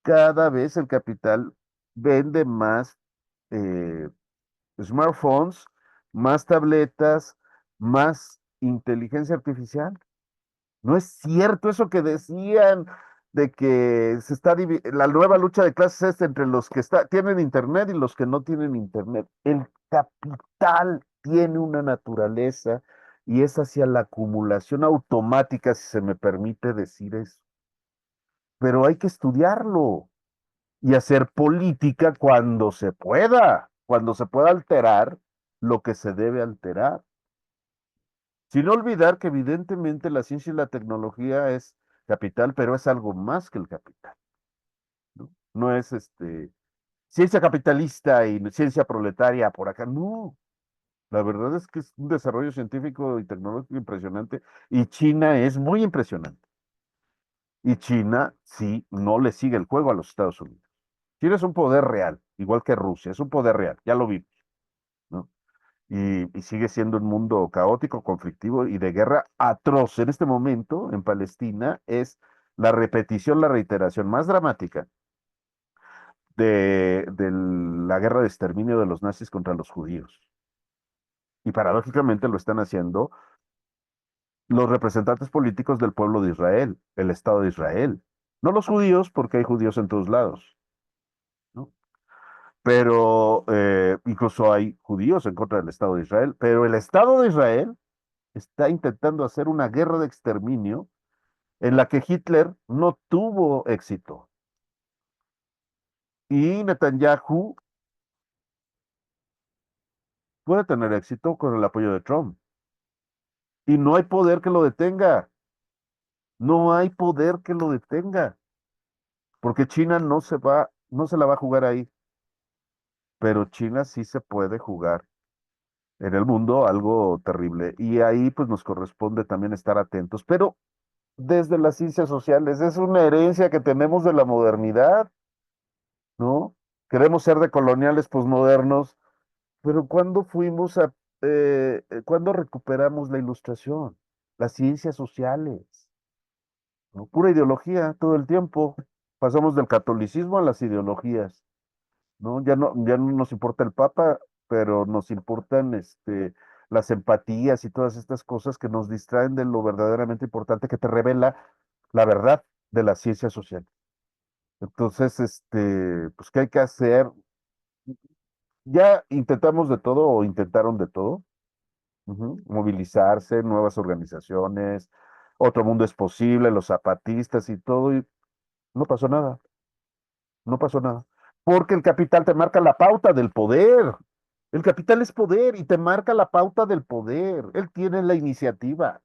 cada vez el capital vende más eh, smartphones, más tabletas, más inteligencia artificial. No es cierto eso que decían de que la nueva lucha de clases es entre los que tienen internet y los que no tienen internet. El capital tiene una naturaleza y es hacia la acumulación automática, si se me permite decir eso. Pero hay que estudiarlo y hacer política cuando se pueda alterar lo que se debe alterar. Sin olvidar que evidentemente la ciencia y la tecnología es capital, pero es algo más que el capital, ¿no? No es ciencia capitalista y ciencia proletaria por acá, no. La verdad es que es un desarrollo científico y tecnológico impresionante y China es muy impresionante. Y China sí no le sigue el juego a los Estados Unidos. China es un poder real, igual que Rusia, es un poder real, ya lo vimos, ¿no? Y sigue siendo un mundo caótico, conflictivo y de guerra atroz. En este momento, en Palestina, es la repetición, la reiteración más dramática de la guerra de exterminio de los nazis contra los judíos. Y paradójicamente lo están haciendo los representantes políticos del pueblo de Israel, el Estado de Israel. No los judíos, porque hay judíos en todos lados, ¿no? Pero incluso hay judíos en contra del Estado de Israel, pero el Estado de Israel está intentando hacer una guerra de exterminio en la que Hitler no tuvo éxito. Y Netanyahu puede tener éxito con el apoyo de Trump. Y no hay poder que lo detenga. No hay poder que lo detenga. Porque China no se la va a jugar ahí. Pero China sí se puede jugar en el mundo algo terrible. Y ahí pues nos corresponde también estar atentos. Pero desde las ciencias sociales es una herencia que tenemos de la modernidad, ¿no? Queremos ser decoloniales posmodernos, pero ¿cuándo recuperamos la ilustración, las ciencias sociales? ¿No? Pura ideología todo el tiempo. Pasamos del catolicismo a las ideologías, ¿no? Ya no nos importa el Papa, pero nos importan las empatías y todas estas cosas que nos distraen de lo verdaderamente importante que te revela la verdad de las ciencias sociales. Entonces, pues, ¿qué hay que hacer? Ya intentamos de todo o intentaron de todo. Ujú. Movilizarse, nuevas organizaciones, otro mundo es posible, los zapatistas y todo, y no pasó nada, no pasó nada. Porque el capital te marca la pauta del poder. El capital es poder y te marca la pauta del poder. Él tiene la iniciativa.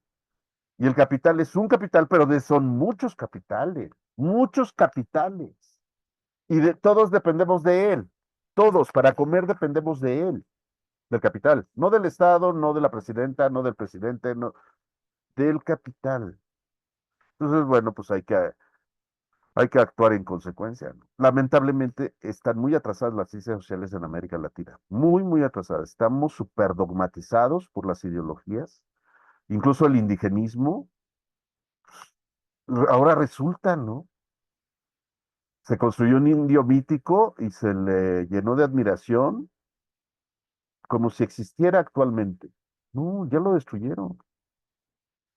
Y el capital es un capital, pero son muchos capitales, muchos capitales. Y todos dependemos de él. Todos, para comer dependemos de él, del capital. No del Estado, no de la presidenta, no del presidente, no, del capital. Entonces, bueno, pues hay que actuar en consecuencia, ¿no? Lamentablemente están muy atrasadas las ciencias sociales en América Latina, muy, muy atrasadas. Estamos súper dogmatizados por las ideologías, incluso el indigenismo. Ahora resulta, ¿no? Se construyó un indio mítico y se le llenó de admiración como si existiera actualmente. No, ya lo destruyeron,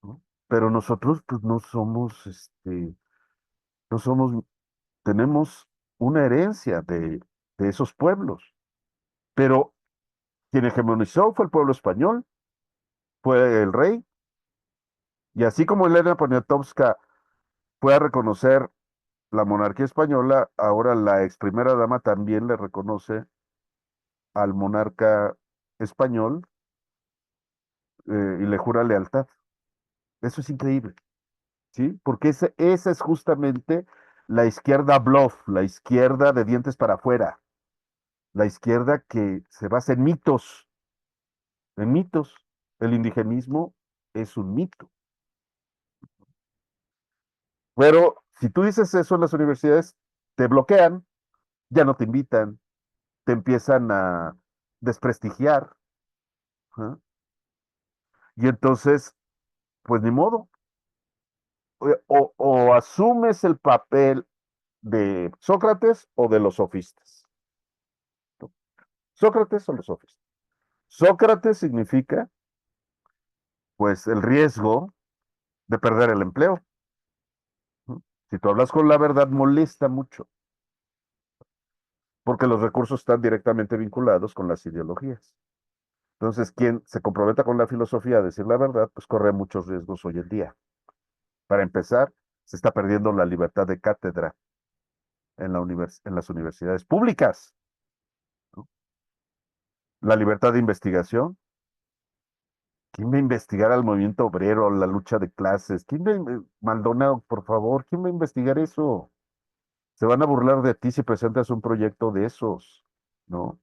¿no? Pero nosotros, pues, no somos, no somos, tenemos una herencia de esos pueblos. Pero quien hegemonizó fue el pueblo español, fue el rey, y así como Elena Poniatowska fue a reconocer la monarquía española, ahora la ex primera dama también le reconoce al monarca español y le jura lealtad. Eso es increíble, ¿sí? Porque esa es justamente la izquierda bluff, la izquierda de dientes para afuera, la izquierda que se basa en mitos, en mitos. El indigenismo es un mito. Pero si tú dices eso en las universidades, te bloquean, ya no te invitan, te empiezan a desprestigiar, ¿ah? Y entonces, pues ni modo. O asumes el papel de Sócrates o de los sofistas. Sócrates o los sofistas. Sócrates significa, pues, el riesgo de perder el empleo, ¿no? Si tú hablas con la verdad, molesta mucho, porque los recursos están directamente vinculados con las ideologías. Entonces, quien se comprometa con la filosofía a decir la verdad, pues corre muchos riesgos hoy en día. Para empezar, se está perdiendo la libertad de cátedra en las universidades públicas, ¿no? La libertad de investigación. ¿Quién va a investigar al movimiento obrero, la lucha de clases? Maldonado, por favor, ¿quién va a investigar eso? Se van a burlar de ti si presentas un proyecto de esos, ¿no?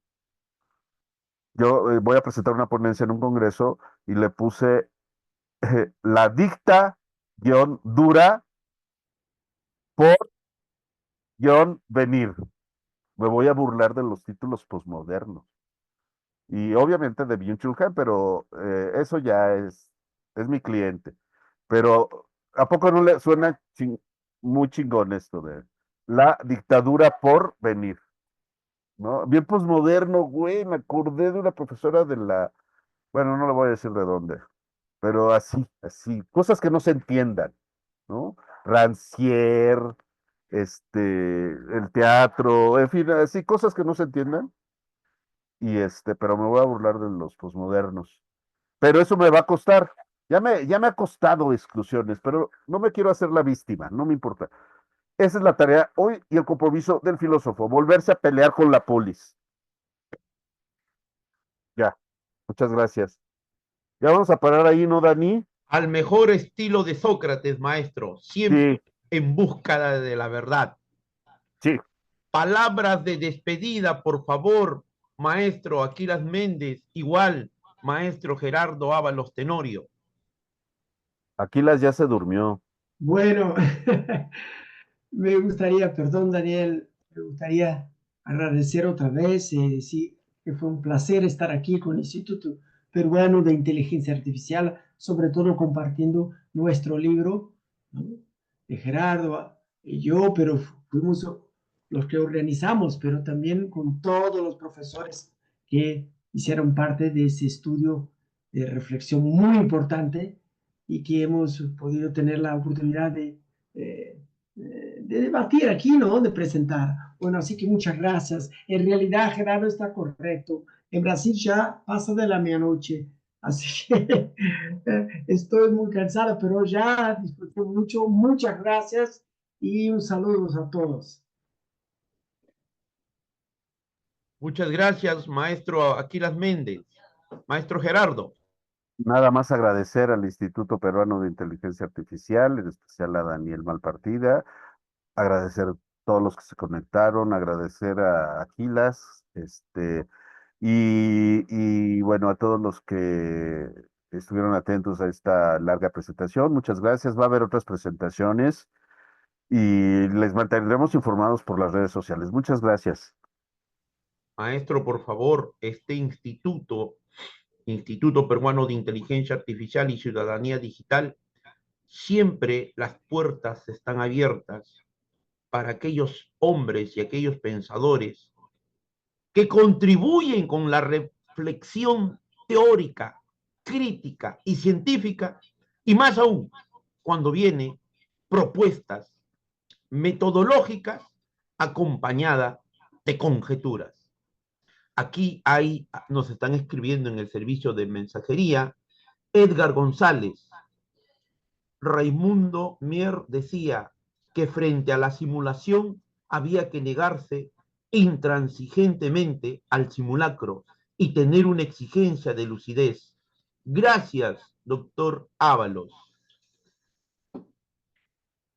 Yo voy a presentar una ponencia en un congreso y le puse la dicta guión dura por guión venir. Me voy a burlar de los títulos posmodernos. Y obviamente de Byung-Chul Han, pero eso ya es mi cliente. Pero ¿a poco no le suena muy chingón esto de la dictadura por venir? ¿No? Bien posmoderno, güey. Me acordé de una profesora de la, bueno, no le voy a decir de dónde, pero así, así, cosas que no se entiendan, ¿no? Rancière, el teatro, en fin, así, cosas que no se entiendan. Y pero me voy a burlar de los posmodernos. Pero eso me va a costar. Ya me ha costado exclusiones, pero no me quiero hacer la víctima, no me importa. Esa es la tarea hoy y el compromiso del filósofo, volverse a pelear con la polis. Ya, muchas gracias. Ya vamos a parar ahí, ¿no, Dani? Al mejor estilo de Sócrates, maestro, siempre Sí, en búsqueda de la verdad. sí. Palabras de despedida, por favor, maestro Aquiles Méndez, igual, maestro Gerardo Ábalos Tenorio. Aquilas ya se durmió. Bueno, me gustaría, perdón Daniel, me gustaría agradecer otra vez, sí, que fue un placer estar aquí con el Instituto Peruano de Inteligencia Artificial, sobre todo compartiendo nuestro libro, ¿no? De Gerardo y yo, pero fuimos los que organizamos, pero también con todos los profesores que hicieron parte de ese estudio de reflexión muy importante y que hemos podido tener la oportunidad de debatir aquí, ¿no? De presentar. Bueno, así que muchas gracias. En realidad, Gerardo está correcto. En Brasil ya pasa de la medianoche, así que estoy muy cansada, pero ya disfruté mucho. Muchas gracias y un saludo a todos. Muchas gracias, maestro Aquiles Méndez. Maestro Gerardo. Nada más agradecer al Instituto Peruano de Inteligencia Artificial, en especial a Daniel Malpartida, agradecer a todos los que se conectaron, agradecer a Aquilas, y bueno, a todos los que estuvieron atentos a esta larga presentación. Muchas gracias. Va a haber otras presentaciones. y les mantendremos informados por las redes sociales. Muchas gracias. Maestro, por favor, este Instituto Peruano de Inteligencia Artificial y Ciudadanía Digital, siempre las puertas están abiertas para aquellos hombres y aquellos pensadores que contribuyen con la reflexión teórica, crítica y científica, y más aún cuando vienen propuestas metodológicas acompañadas de conjeturas. Aquí nos están escribiendo en el servicio de mensajería, Edgar González. Raimundo Mier decía que frente a la simulación había que negarse intransigentemente al simulacro y tener una exigencia de lucidez. Gracias, doctor Ábalos.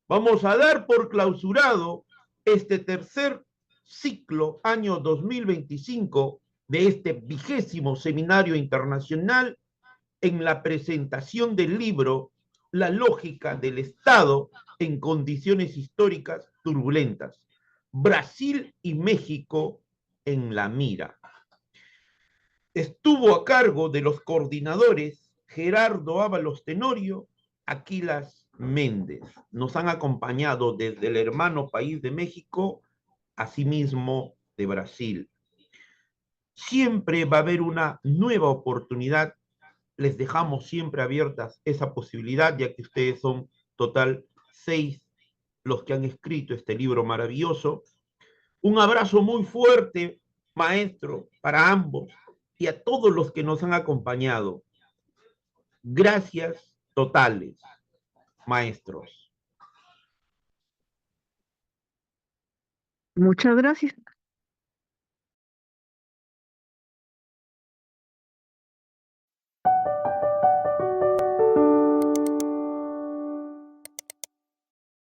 Vamos a dar por clausurado este tercer ciclo, año 2025, de este 20º Seminario Internacional en la presentación del libro La lógica del Estado en condiciones históricas turbulentas. Brasil y México en la mira. Estuvo a cargo de los coordinadores Gerardo Ábalos Tenorio, Aquilas Méndez. Nos han acompañado desde el hermano país de México, asimismo de Brasil. Siempre va a haber una nueva oportunidad. Les dejamos siempre abiertas esa posibilidad, ya que ustedes son total 6 los que han escrito este libro maravilloso. Un abrazo muy fuerte, maestro, para ambos y a todos los que nos han acompañado. Gracias totales, maestros. Muchas gracias.